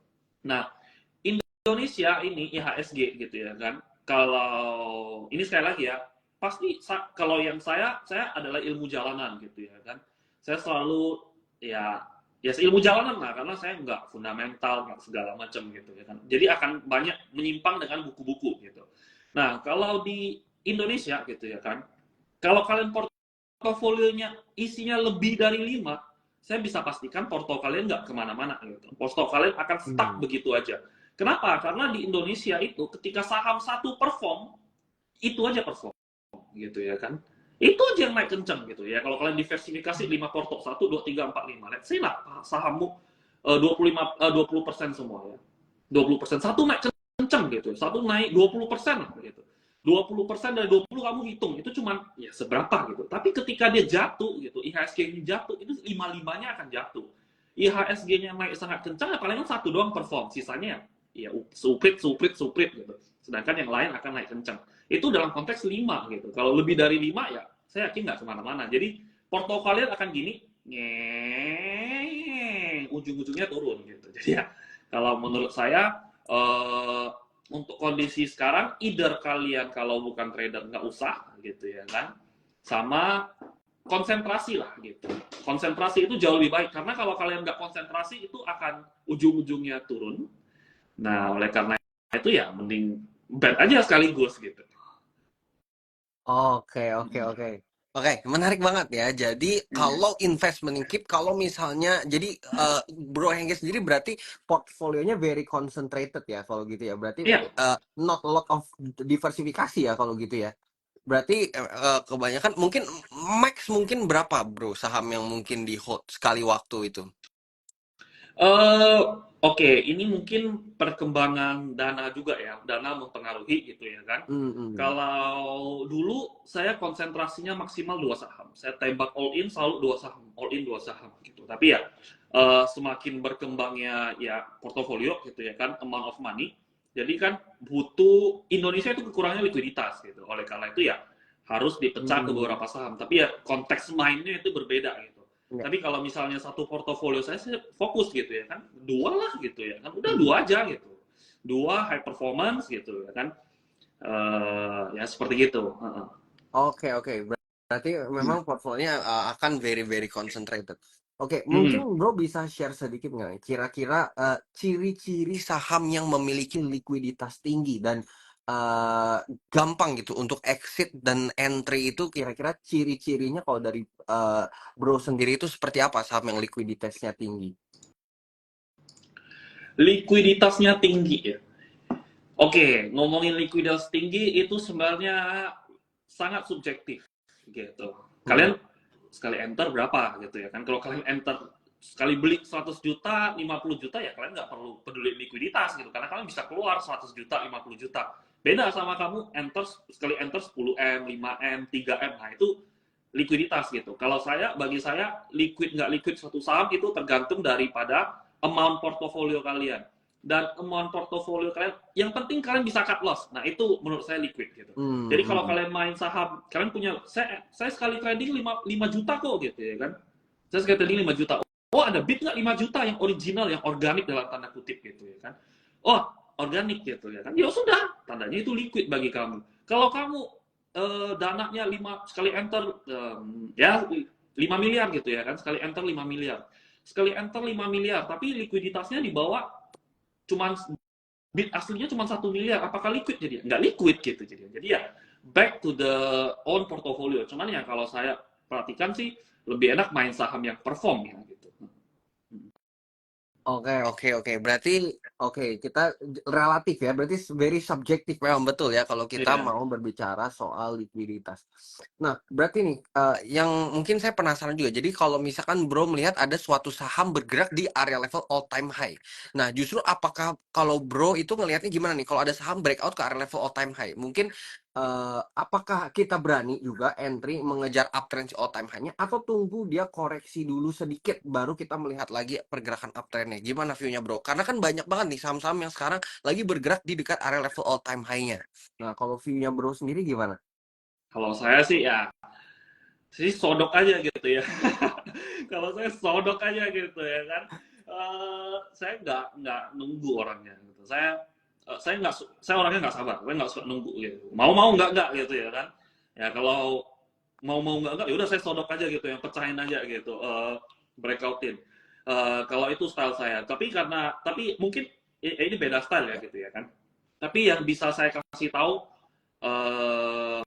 Nah, Indonesia ini IHSG gitu ya kan. Kalau ini sekali lagi ya, pasti kalau yang saya adalah ilmu jalanan gitu ya kan. Saya selalu ya ya ilmu jalanan lah karena saya nggak fundamental nggak segala macam gitu ya kan. Jadi akan banyak menyimpang dengan buku-buku gitu. Nah, kalau di Indonesia gitu ya kan, kalau kalian portofolionya isinya lebih dari 5, saya bisa pastikan porto kalian nggak kemana-mana gitu. Porto kalian akan stuck Hmm. begitu aja. Kenapa? Karena di Indonesia itu ketika saham satu perform, itu aja perform gitu ya kan. Itu aja yang naik kencang gitu ya. Kalau kalian diversifikasi 5 porto, 1, 2, 3, 4, 5. Let's say lah sahammu 20% semua ya. 20%. Satu naik kencang gitu. Satu naik 20% gitu. 20% dari 20 kamu hitung itu cuma ya seberapa gitu. Tapi ketika dia jatuh gitu, IHSG ini jatuh itu 5-5-nya akan jatuh. IHSG-nya naik sangat kencang ya palingan satu doang perform, sisanya ya suprit gitu. Sedangkan yang lain akan naik kencang. Itu dalam konteks 5 gitu. Kalau lebih dari 5 ya saya yakin nggak kemana-mana. Jadi porto kalian akan gini, ujung-ujungnya turun gitu. Jadi ya kalau menurut saya untuk kondisi sekarang, either kalian kalau bukan trader nggak usah gitu ya kan, sama konsentrasi lah gitu. Konsentrasi itu jauh lebih baik karena kalau kalian nggak konsentrasi itu akan ujung-ujungnya turun. Nah oleh karena itu ya mending bet aja sekaligus gitu. Oke, oke, oke. Oke, menarik banget ya. Jadi kalau investment keep, kalau misalnya, jadi Bro Hengki sendiri berarti portfolionya very concentrated ya kalau gitu ya. Berarti Iya. not a lot of diversifikasi ya kalau gitu ya. Berarti kebanyakan mungkin max mungkin berapa Bro saham yang mungkin di hold sekali waktu itu? Oke, ini mungkin perkembangan dana juga ya, dana mempengaruhi gitu ya kan. Hmm, hmm. Kalau dulu saya konsentrasinya maksimal 2 saham, saya tembak all in selalu 2 saham, all in 2 saham gitu. Tapi ya semakin berkembangnya ya portofolio gitu ya kan, amount of money, jadi kan butuh Indonesia itu kekurangannya likuiditas gitu. Oleh karena itu ya harus dipecah ke Hmm. beberapa saham. Tapi ya konteks mainnya itu berbeda gitu. Ya. Tapi kalau misalnya satu portofolio saya sih fokus gitu ya kan, 2 lah gitu ya kan, udah Hmm. 2 aja gitu. 2 high performance gitu ya kan. Ya seperti gitu. Oke, oke. Berarti memang portfolionya akan very very concentrated. Oke, mungkin Hmm. Bro bisa share sedikit nggak nih, kira-kira ciri-ciri saham yang memiliki likuiditas tinggi dan eh, gampang gitu untuk exit dan entry itu kira-kira ciri-cirinya kalau dari Bro sendiri itu seperti apa saham yang likuiditasnya tinggi? Likuiditasnya tinggi ya. Oke, ngomongin likuiditas tinggi itu sebenarnya sangat subjektif gitu. Hmm. Kalian sekali enter berapa gitu ya kan? Kalau kalian enter sekali beli 100 juta, 50 juta ya kalian nggak perlu peduli likuiditas gitu karena kalian bisa keluar 100 juta, 50 juta. Beda sama kamu enter sekali enter 10M, 5M, 3M. Nah, itu likuiditas gitu. Kalau saya bagi saya liquid nggak liquid suatu saham itu tergantung daripada amount portofolio kalian dan amount portofolio kalian yang penting kalian bisa cut loss. Nah itu menurut saya liquid gitu. Hmm, Jadi kalau hmm. kalian main saham kalian punya saya sekali trading 5 juta kok gitu ya kan, saya sekali trading 5 juta. Oh ada bid nggak 5 juta yang original yang organik dalam tanda kutip gitu ya kan, oh organik gitu ya kan, ya sudah tandanya itu liquid bagi kamu. Kalau kamu dananya 5 sekali enter ya 5 miliar gitu ya kan, sekali enter 5 miliar, sekali enter 5 miliar tapi likuiditasnya di bawah cuman bid aslinya cuma 1 miliar, apakah liquid jadi? Nggak liquid gitu jadi ya back to the own portfolio. Cuman ya kalau saya perhatikan sih lebih enak main saham yang perform ya gitu. Oke, oke, oke. Berarti, oke, kita relatif ya. Berarti very subjektif memang betul ya kalau kita Iya. mau berbicara soal likuiditas. Nah, berarti nih, yang mungkin saya penasaran juga. Jadi kalau misalkan Bro melihat ada suatu saham bergerak di area level all time high. Nah, justru apakah kalau Bro itu ngelihatnya gimana nih? Kalau ada saham breakout ke area level all time high, mungkin apakah kita berani juga entry mengejar uptrend si all time high-nya atau tunggu dia koreksi dulu sedikit baru kita melihat lagi pergerakan uptrend-nya? Gimana view-nya Bro? Karena kan banyak banget nih saham-saham yang sekarang lagi bergerak di dekat area level all time high-nya. Nah, kalau view-nya Bro sendiri gimana? Kalau saya sih ya sih sodok aja gitu ya. Kalau saya sodok aja gitu ya kan. Saya nggak nunggu orangnya gitu. Saya orangnya nggak sabar. Saya nggak suka nunggu gitu. Mau nggak gitu ya kan. Ya kalau mau nggak ya udah saya sodok aja gitu, yang pecahin aja gitu, breakoutin. Kalau itu style saya. Tapi mungkin ini beda style ya gitu ya kan. Tapi yang bisa saya kasih tahu uh,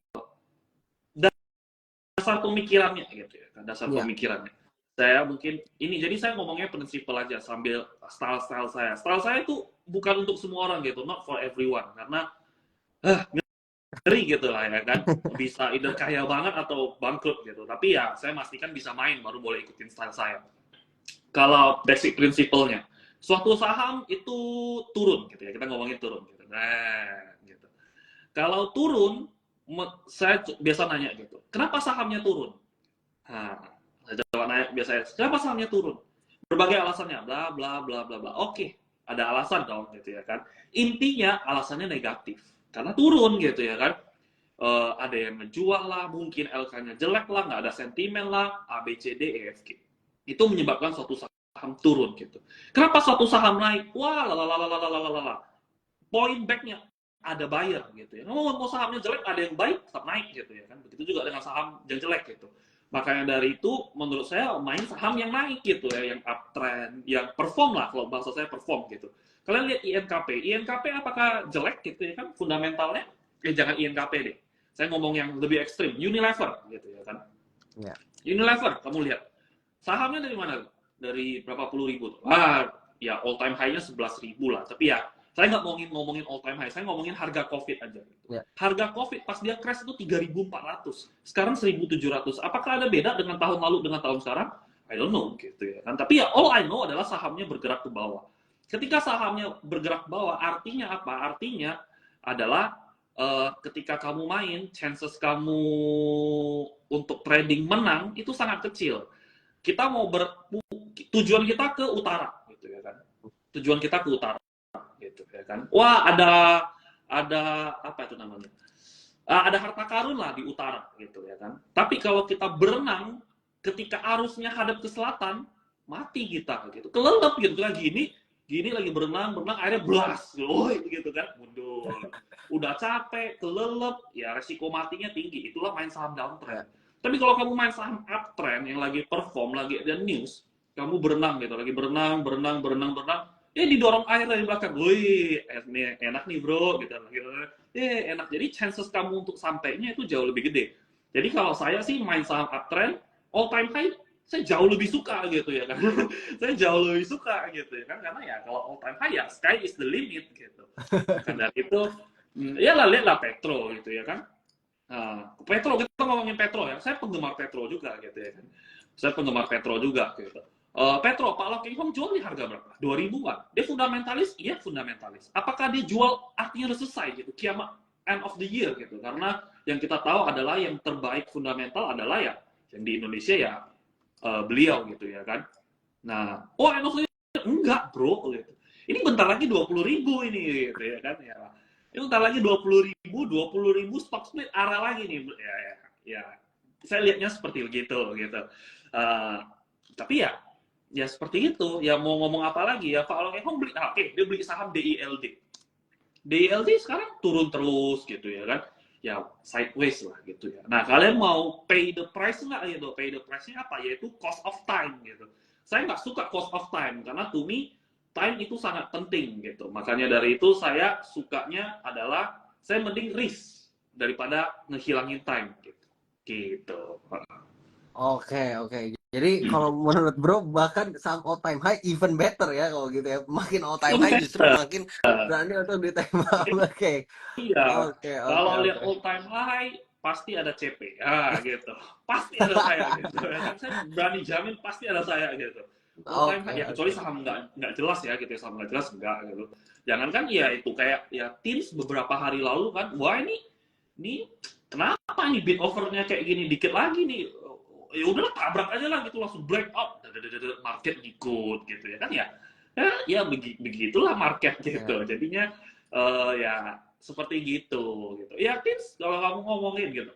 dasar pemikirannya gitu ya, dasar Iya. pemikirannya. Saya mungkin ini, jadi saya ngomongnya prinsipal aja sambil style saya. Style saya itu bukan untuk semua orang gitu, not for everyone, karena ngeri gitu lah ya kan, bisa either kaya banget atau bangkrut gitu. Tapi ya saya pastikan bisa main baru boleh ikutin style saya. Kalau basic prinsipalnya, suatu saham itu turun gitu ya, kita ngomongin turun gitu. Nah, gitu. Kalau turun, saya biasa nanya gitu, kenapa sahamnya turun? Nah, saya coba nanya biasanya, kenapa sahamnya turun? Berbagai alasannya, bla bla bla bla bla. Oke, ada alasan dong gitu ya kan. Intinya alasannya negatif, karena turun gitu ya kan. Ada yang menjual lah, mungkin LK-nya jelek lah, nggak ada sentimen lah, A, B, C, D, E, F, G. Itu menyebabkan suatu saham turun gitu. Kenapa suatu saham naik? Wah, lalalalalalalalala. Point back-nya ada buyer gitu ya. Mau sahamnya jelek, ada yang baik, tetap naik gitu ya kan. Begitu juga dengan saham yang jelek gitu. Makanya dari itu, menurut saya main saham yang naik gitu ya, yang uptrend, yang perform lah, kalau bahasa saya perform gitu. Kalian lihat INKP, INKP apakah jelek gitu ya kan fundamentalnya? Jangan INKP deh. Saya ngomong yang lebih ekstrim, Unilever gitu ya kan. Iya. Unilever, kamu lihat. Sahamnya dari mana? Dari berapa puluh ribu tuh? Ya all time high-nya 11.000 lah. Tapi ya, saya nggak ngomongin all time high, saya ngomongin harga COVID aja. Gitu. Iya. Harga COVID pas dia crash itu 3.400, sekarang 1.700. Apakah ada beda dengan tahun lalu dengan tahun sekarang? I don't know gitu ya kan. Tapi ya all I know adalah sahamnya bergerak ke bawah. Ketika sahamnya bergerak ke bawah, artinya apa? Artinya adalah ketika kamu main, chances kamu untuk trading menang itu sangat kecil. Kita mau tujuan kita ke utara gitu ya kan, tujuan kita ke utara gitu ya kan. Wah, ada apa itu namanya, ada harta karun lah di utara gitu ya kan. Tapi kalau kita berenang ketika arusnya hadap ke selatan, mati kita gitu, kelelep gitu kan. Gini lagi berenang airnya blas, gitu kan, mundur. Udah capek, kelelep, ya resiko matinya tinggi. Itulah main saham downtrend. Tapi kalau kamu main saham uptrend yang lagi perform, lagi ada news, kamu berenang gitu, lagi berenang, ya didorong air dari belakang. Wih, enak nih bro, gitu. Enak. Jadi chances kamu untuk sampainya itu jauh lebih gede. Jadi kalau saya sih main saham uptrend, all time high, saya jauh lebih suka gitu ya kan. Saya jauh lebih suka gitu ya kan, karena ya kalau all time high ya sky is the limit gitu. Maka dari itu, ya lah lihatlah Petro gitu ya kan. Petro, kita ngomongin Petro ya, saya penggemar Petro juga gitu ya kan. Saya penggemar Petro juga gitu. Petro, Pak Loking Hong jual di harga berapa? 2.000-an. Dia fundamentalis? Iya fundamentalis. Apakah dia jual artinya udah selesai gitu? Kiamat end of the year gitu. Karena yang kita tahu adalah yang terbaik fundamental adalah ya yang di Indonesia ya beliau gitu ya kan. Nah, end of the year? Enggak bro gitu. Ini bentar lagi 20.000 ini gitu ya kan ya. Ini bentar lagi 20.000 stock split arah lagi nih. Ya, saya lihatnya seperti begitu gitu. Tapi ya seperti itu. Ya mau ngomong apa lagi ya, Pak Long Hong beli, dia beli saham DILD. DILD sekarang turun terus gitu ya kan. Ya sideways lah gitu ya. Nah, kalian mau pay the price nggak gitu? Pay the price-nya apa? Yaitu cost of time gitu. Saya nggak suka cost of time karena to me time itu sangat penting gitu. Makanya dari itu saya sukanya adalah saya mending risk daripada ngehilangin time gitu. Gitu. Oke. Jadi kalau menurut Bro bahkan saham all time high even better ya kalau gitu ya. Makin all time high justru makin berani untuk ditembak. Oke. Iya, Oke. kalau lihat all time high pasti ada CP, gitu. Pasti ada saya gitu. Kan saya berani jamin pasti ada saya gitu. All time high, ya kecuali Oke. saham nggak jelas ya gitu, saham nggak jelas enggak gitu. Jangankan ya itu kayak ya Teams beberapa hari lalu kan, wah ini kenapa nih bid overnya kayak gini, dikit lagi nih, ya udahlah tabrak aja lah gitu, langsung break out, market ikut gitu ya kan ya begitulah market gitu. Ya. Jadinya ya seperti gitu. Ya Teams kalau kamu ngomongin gitu,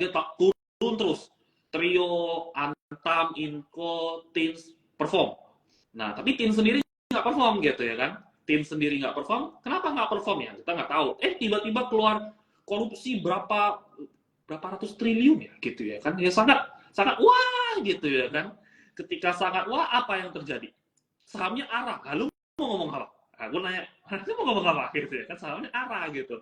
dia tak turun terus. trio, Antam, Inco, Teens perform. Nah, tapi Teens sendiri nggak perform gitu ya kan. Teens sendiri nggak perform, kenapa nggak perform ya? Kita nggak tahu. Tiba-tiba keluar korupsi berapa berapa ratus triliun ya gitu ya kan. Ya sangat sangat wah gitu ya kan. Ketika sangat wah, apa yang terjadi? Sahamnya arah. Lalu mau ngomong apa? Aku nanya, lu mau ngomong apa gitu ya kan, sahamnya arah gitu.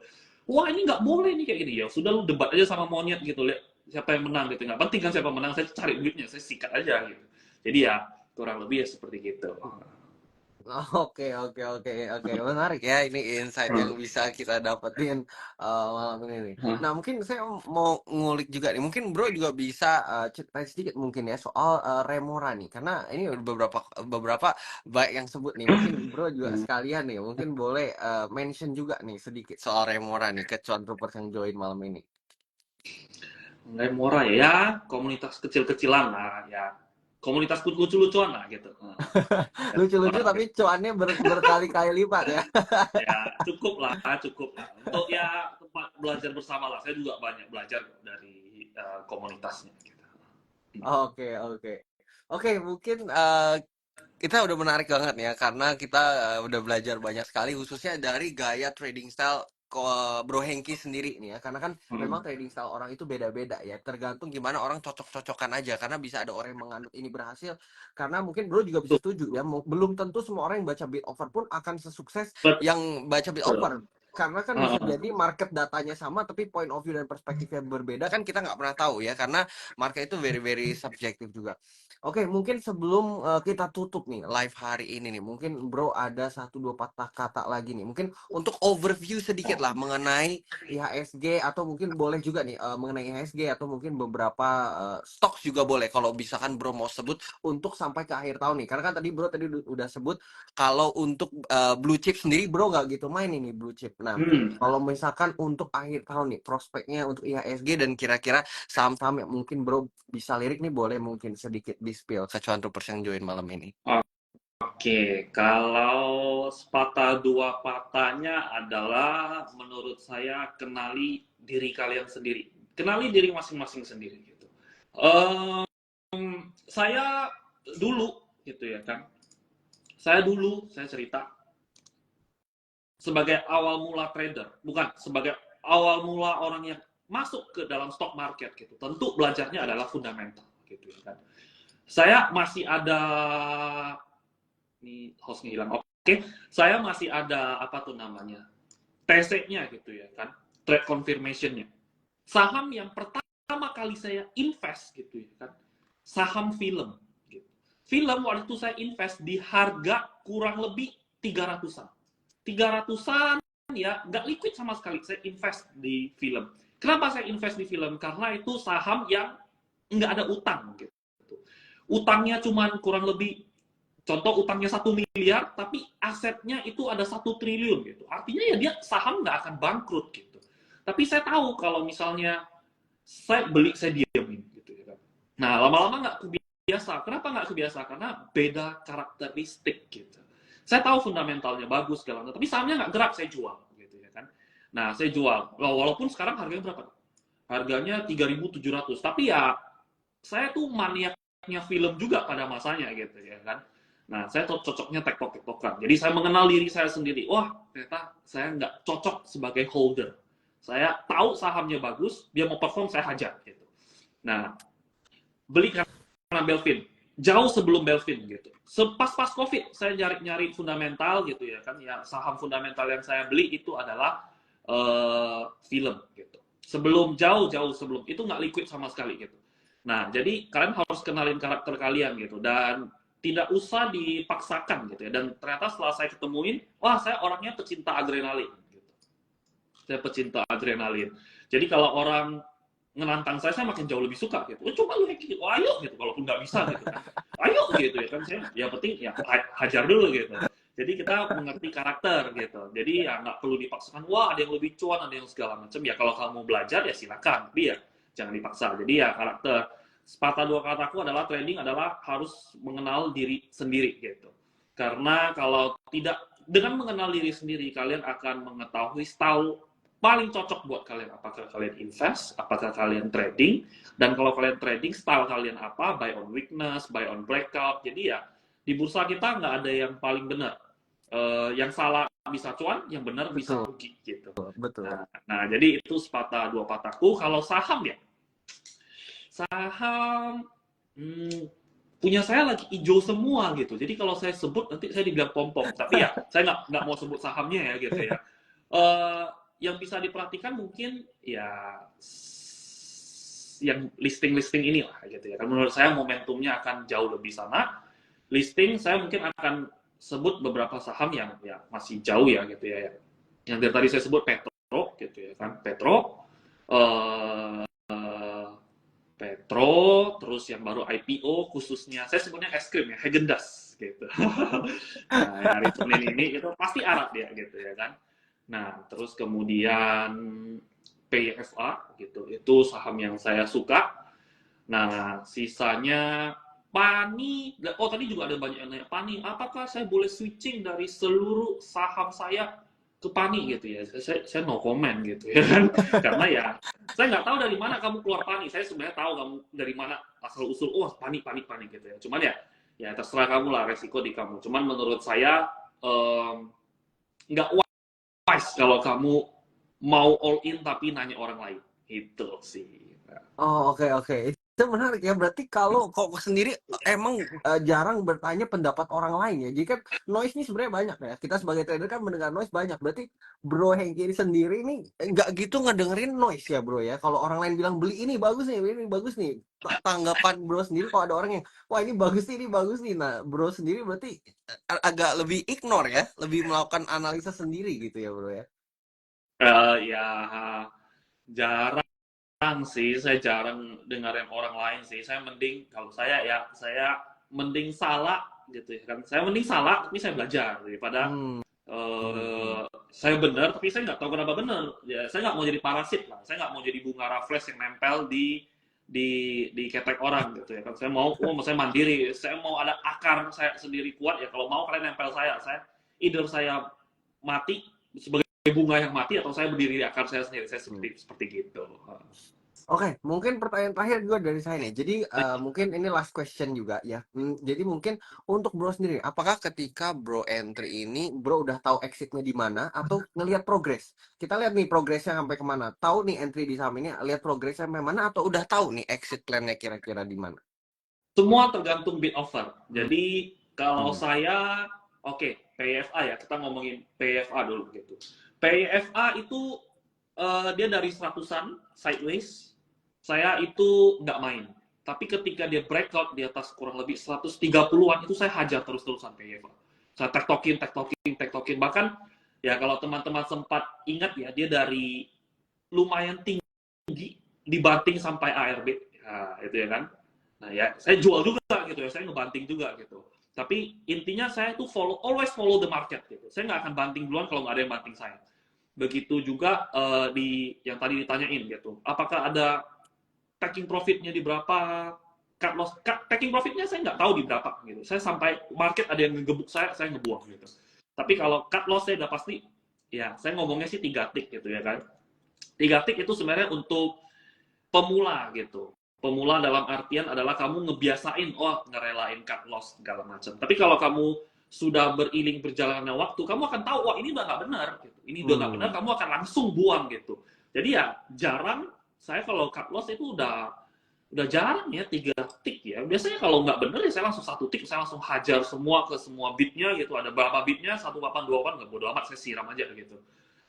Wah, ini nggak boleh nih kayak gini. Ya sudah, lu debat aja sama monyet gitu, lihat siapa yang menang gitu. Nggak penting kan siapa menang, saya cari duitnya, saya sikat aja gitu. Jadi ya kurang lebih ya seperti gitu. Oke, oke, oke, oke. Menarik ya, ini insight yang Hmm. bisa kita dapetin malam ini nih. Nah, mungkin saya mau ngulik juga nih. Mungkin Bro juga bisa ceritain sedikit mungkin ya soal Remora nih. Karena ini udah beberapa beberapa baik yang sebut nih. Mungkin Bro juga sekalian nih. Mungkin boleh mention juga nih sedikit soal Remora nih ke Cuan Troopers yang join malam ini. Nggak murah ya, komunitas kecil-kecilan lah ya, komunitas lucu-lucuan lah gitu. Ya, Lucu-lucu orang tapi cuannya berkali-kali lipat ya. ya cukup lah untuk ya tempat belajar bersama lah. Saya juga banyak belajar dari komunitasnya gitu. Oke, oke. Oke, mungkin kita udah menarik banget ya karena kita udah belajar banyak sekali khususnya dari gaya trading style Bro Hengki sendiri nih ya karena kan memang Hmm. trading style orang itu beda-beda ya tergantung gimana orang cocok-cocokan aja karena bisa ada orang yang menganut ini berhasil karena mungkin Bro juga bisa Betul, setuju ya belum tentu semua orang yang baca bid offer pun akan sesukses yang baca bid betul. offer karena kan bisa jadi market datanya sama tapi point of view dan perspektifnya berbeda kan kita nggak pernah tahu ya karena market itu very very subjektif juga. Oke, mungkin sebelum kita tutup nih live hari ini nih, mungkin Bro ada satu dua patah kata lagi nih, mungkin untuk overview sedikit lah mengenai IHSG atau mungkin boleh juga nih mengenai IHSG atau mungkin beberapa stocks juga boleh kalau misalkan Bro mau sebut untuk sampai ke akhir tahun nih, karena kan tadi Bro tadi udah sebut kalau untuk blue chip sendiri Bro nggak gitu main ini blue chip. Nah, Hmm. kalau misalkan untuk akhir tahun nih prospeknya untuk IHSG dan kira-kira saham-saham yang mungkin Bro bisa lirik nih boleh mungkin sedikit di spill ke cuan troopers yang join malam ini. Oke, kalau sepatah dua patahnya adalah menurut saya kenali diri kalian sendiri, kenali diri masing-masing sendiri gitu. Um, saya dulu gitu ya kan, saya cerita sebagai awal mula trader, bukan sebagai awal mula orang yang masuk ke dalam stock market gitu. Tentu belajarnya adalah fundamental gitu ya kan. Saya masih ada, ini hostnya hilang. Oke, saya masih ada apa tuh namanya, TC-nya gitu ya kan, trade confirmation-nya. Saham yang pertama kali saya invest gitu ya kan, saham film. Gitu. Film waktu itu saya invest di harga kurang lebih 300-an. 300-an ya, nggak liquid sama sekali. Saya invest di film. Kenapa saya invest di film? Karena itu saham yang nggak ada utang gitu. Utangnya cuma kurang lebih, contoh utangnya 1 miliar, tapi asetnya itu ada 1 triliun gitu. Artinya ya dia saham nggak akan bangkrut gitu. Tapi saya tahu kalau misalnya saya beli, saya diamin gitu ya kan. Nah, lama-lama nggak kebiasa. Kenapa nggak kebiasa? Karena beda karakteristik gitu. Saya tahu fundamentalnya bagus segala macam, tapi sahamnya nggak gerak, saya jual gitu ya kan. Nah, saya jual. Walaupun sekarang harganya berapa? Harganya 3.700. Tapi ya saya tuh maniaknya film juga pada masanya gitu ya kan. Nah, saya cocoknya tektok-tektokan. Jadi saya mengenal diri saya sendiri. Wah, ternyata saya nggak cocok sebagai holder. Saya tahu sahamnya bagus, dia mau perform, saya hajar gitu. Nah, beli karena Belvin. Jauh sebelum Belvin gitu. Pas COVID, saya nyari fundamental gitu ya kan. Ya, saham fundamental yang saya beli itu adalah film gitu. Jauh-jauh sebelum itu nggak liquid sama sekali gitu. Nah, jadi kalian harus kenalin karakter kalian gitu dan tidak usah dipaksakan gitu ya. Dan ternyata setelah saya ketemuin, wah saya orangnya pecinta adrenalin gitu. Saya pecinta adrenalin. Jadi kalau orang menantang saya makin jauh lebih suka gitu. Oh, coba lu gitu, oh, ayo gitu, walaupun nggak bisa gitu kan. Ayo gitu ya kan, saya ya penting ya hajar dulu gitu. Jadi kita mengerti karakter gitu. Jadi ya nggak perlu dipaksakan, wah ada yang lebih cuan, ada yang segala macam. Ya kalau kamu belajar ya silakan, tapi ya jangan dipaksa. Jadi ya karakter. Sepatah dua kataku adalah trading adalah harus mengenal diri sendiri gitu. Karena kalau tidak dengan mengenal diri sendiri, kalian akan mengetahui style paling cocok buat kalian. Apakah kalian invest, apakah kalian trading, dan kalau kalian trading, style kalian apa, buy on weakness, buy on breakout. Jadi ya, di bursa kita nggak ada yang paling benar. Yang salah bisa cuan, yang benar bisa Betul, rugi gitu. betul. Nah, jadi itu sepatah dua patahku. Kalau saham ya, saham hmm, punya saya lagi hijau semua gitu. Jadi kalau saya sebut nanti saya dibilang pom-pom. Tapi ya saya nggak mau sebut sahamnya ya gitu ya. Eh, yang bisa diperhatikan mungkin ya yang listing-listing ini lah gitu ya. Kan menurut saya momentumnya akan jauh lebih sana. Listing saya mungkin akan sebut beberapa saham yang ya masih jauh ya gitu ya. Yang dari tadi saya sebut Petro gitu ya kan. Eh, Petro, terus yang baru IPO khususnya saya sebutnya es krim ya, Häagen-Dazs gitu. Nah, ya, hari Senin ini itu pasti Arab dia gitu ya kan. Nah, terus kemudian PFA gitu, itu saham yang saya suka. Nah, sisanya Pani, oh tadi juga ada banyak yang nanya, Pani, apakah saya boleh switching dari seluruh saham saya ke Pani gitu ya? Saya no comment gitu ya kan, karena ya saya nggak tahu dari mana kamu keluar Pani. Saya sebenarnya tahu kamu dari mana asal usul. Oh Pani, Pani, Pani gitu ya. Cuman ya, ya terserah kamu lah, resiko di kamu. Cuman menurut saya nggak wise kalau kamu mau all in tapi nanya orang lain. Itu sih. Oh, oke, oke. Itu menarik ya. Berarti kalau kok sendiri emang jarang bertanya pendapat orang lain ya. Jadi kan noise ini sebenarnya banyak ya. Kita sebagai trader kan mendengar noise banyak. Berarti Bro Hengki sendiri ini nggak gitu ngedengerin noise ya, Bro ya. Kalau orang lain bilang beli ini bagus nih, ini bagus nih. Tanggapan Bro sendiri kalau ada orang yang wah ini bagus nih, ini bagus nih. Nah, Bro sendiri berarti agak lebih ignore ya, lebih melakukan analisa sendiri gitu ya, Bro ya. Ya jarang sih, saya jarang dengerin orang lain sih. Saya mending kalau saya ya saya mending salah gitu ya kan. Saya mending salah tapi saya belajar daripada Hmm. saya benar tapi saya nggak tahu kenapa benar. Ya saya nggak mau jadi parasit lah. Saya nggak mau jadi bunga raffles yang nempel di di ketek orang gitu ya kan. Saya mau saya mandiri. Saya mau ada akar saya sendiri kuat ya. Kalau mau kalian nempel saya either saya mati sebagai bunga yang mati atau saya berdiri di akar saya sendiri. Saya seperti gitu. Oke, mungkin pertanyaan terakhir juga dari saya nih. Jadi mungkin ini last question juga ya. Jadi mungkin untuk Bro sendiri, apakah ketika Bro entry ini, Bro udah tahu exitnya di mana atau ngelihat progres? Kita lihat nih progresnya sampai kemana. Tahu nih entry di saham ini, lihat progresnya sampai mana atau udah tahu nih exit plan-nya kira-kira di mana? Semua tergantung bid offer. Hmm. Jadi kalau Hmm. saya, oke, PFA ya, kita ngomongin PFA dulu gitu. PFA itu dia dari seratusan sideways, saya itu nggak main. Tapi ketika dia breakout di atas kurang lebih 130-an, itu saya hajar terus-terusan PFA. Saya tektokin. Bahkan ya kalau teman-teman sempat ingat ya, dia dari lumayan tinggi dibanting sampai ARB. Nah, itu ya kan. Nah ya, saya jual juga gitu ya, saya ngebanting juga gitu. Tapi intinya saya tuh always follow the market gitu. Saya nggak akan banting duluan kalau nggak ada yang banting saya. Begitu juga di yang tadi ditanyain gitu. Apakah ada taking profitnya di berapa? Cut loss, taking profitnya saya nggak tahu di berapa gitu. Saya sampai market ada yang ngegebuk saya ngebuang gitu. Tapi kalau cut loss saya udah pasti, ya saya ngomongnya sih 3 tick gitu ya kan. 3 tick itu sebenarnya untuk pemula gitu. Pemula dalam artian adalah kamu ngebiasain, oh ngerelain cut loss segala macam. Tapi kalau kamu sudah beriring berjalannya waktu, kamu akan tahu, wah ini udah nggak benar. Gitu. Ini udah nggak benar, kamu akan langsung buang gitu. Jadi ya jarang, saya kalau cut loss itu udah jarang ya 3 tick ya. Biasanya kalau nggak benar ya saya langsung 1 tick, saya langsung hajar semua ke semua bitnya gitu. Ada berapa bitnya, 1828 nggak bodo amat, saya siram aja gitu.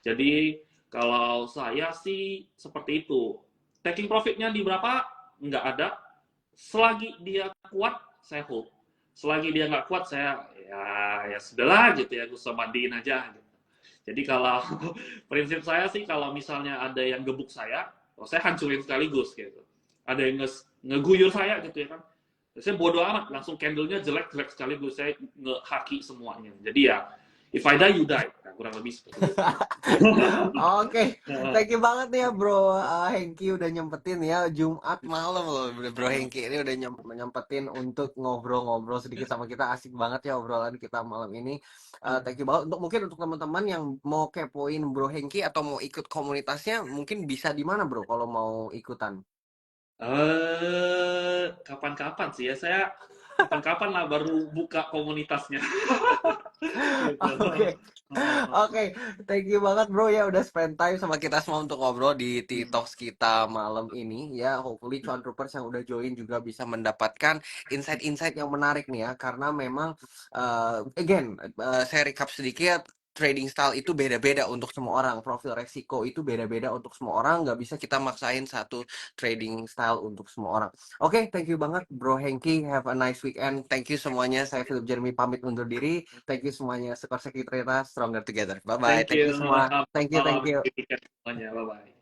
Jadi kalau saya sih seperti itu. Taking profitnya di berapa? Nggak ada. Selagi dia kuat, saya hold. Selagi dia nggak kuat, saya ya sudahlah gitu ya, gue mandiin aja. Gitu. Jadi kalau prinsip saya sih kalau misalnya ada yang gebuk saya, saya hancurin sekaligus gitu. Ada yang ngeguyur saya gitu ya kan. Saya bodoh amat, langsung candlenya jelek sekaligus, saya ngehaki semuanya. Jadi ya If I die, you die. Nah, kurang lebih seperti itu. Oke, thank you banget nih ya Bro Hengki udah nyempetin ya Jumat malam loh Bro Hengki ini udah nyempetin untuk ngobrol-ngobrol sedikit sama kita, asik banget ya obrolan kita malam ini. Thank you banget untuk mungkin untuk teman-teman yang mau kepoin Bro Hengki atau mau ikut komunitasnya mungkin bisa di mana Bro kalau mau ikutan? Kapan-kapan sih ya, saya kapan-kapan lah baru buka komunitasnya. Gitu. Oke. Oke, thank you banget bro ya udah spend time sama kita semua untuk ngobrol di Hmm. TikToks kita malam ini ya. Hopefully Cuan Troopers yang udah join juga bisa mendapatkan insight-insight yang menarik nih ya. Karena memang again saya recap sedikit. Trading style itu beda-beda untuk semua orang. Profil resiko itu beda-beda untuk semua orang. Nggak bisa kita maksain satu trading style untuk semua orang. Oke, thank you banget Bro Hengki. Have a nice weekend. Thank you semuanya. Saya Philip Jeremy pamit undur diri. Thank you semuanya. Sekor Sekretariat Stronger Together. Bye bye. Thank Thank you you. semua. Selamat Thank you. malam Thank you. weekend semuanya. Bye bye.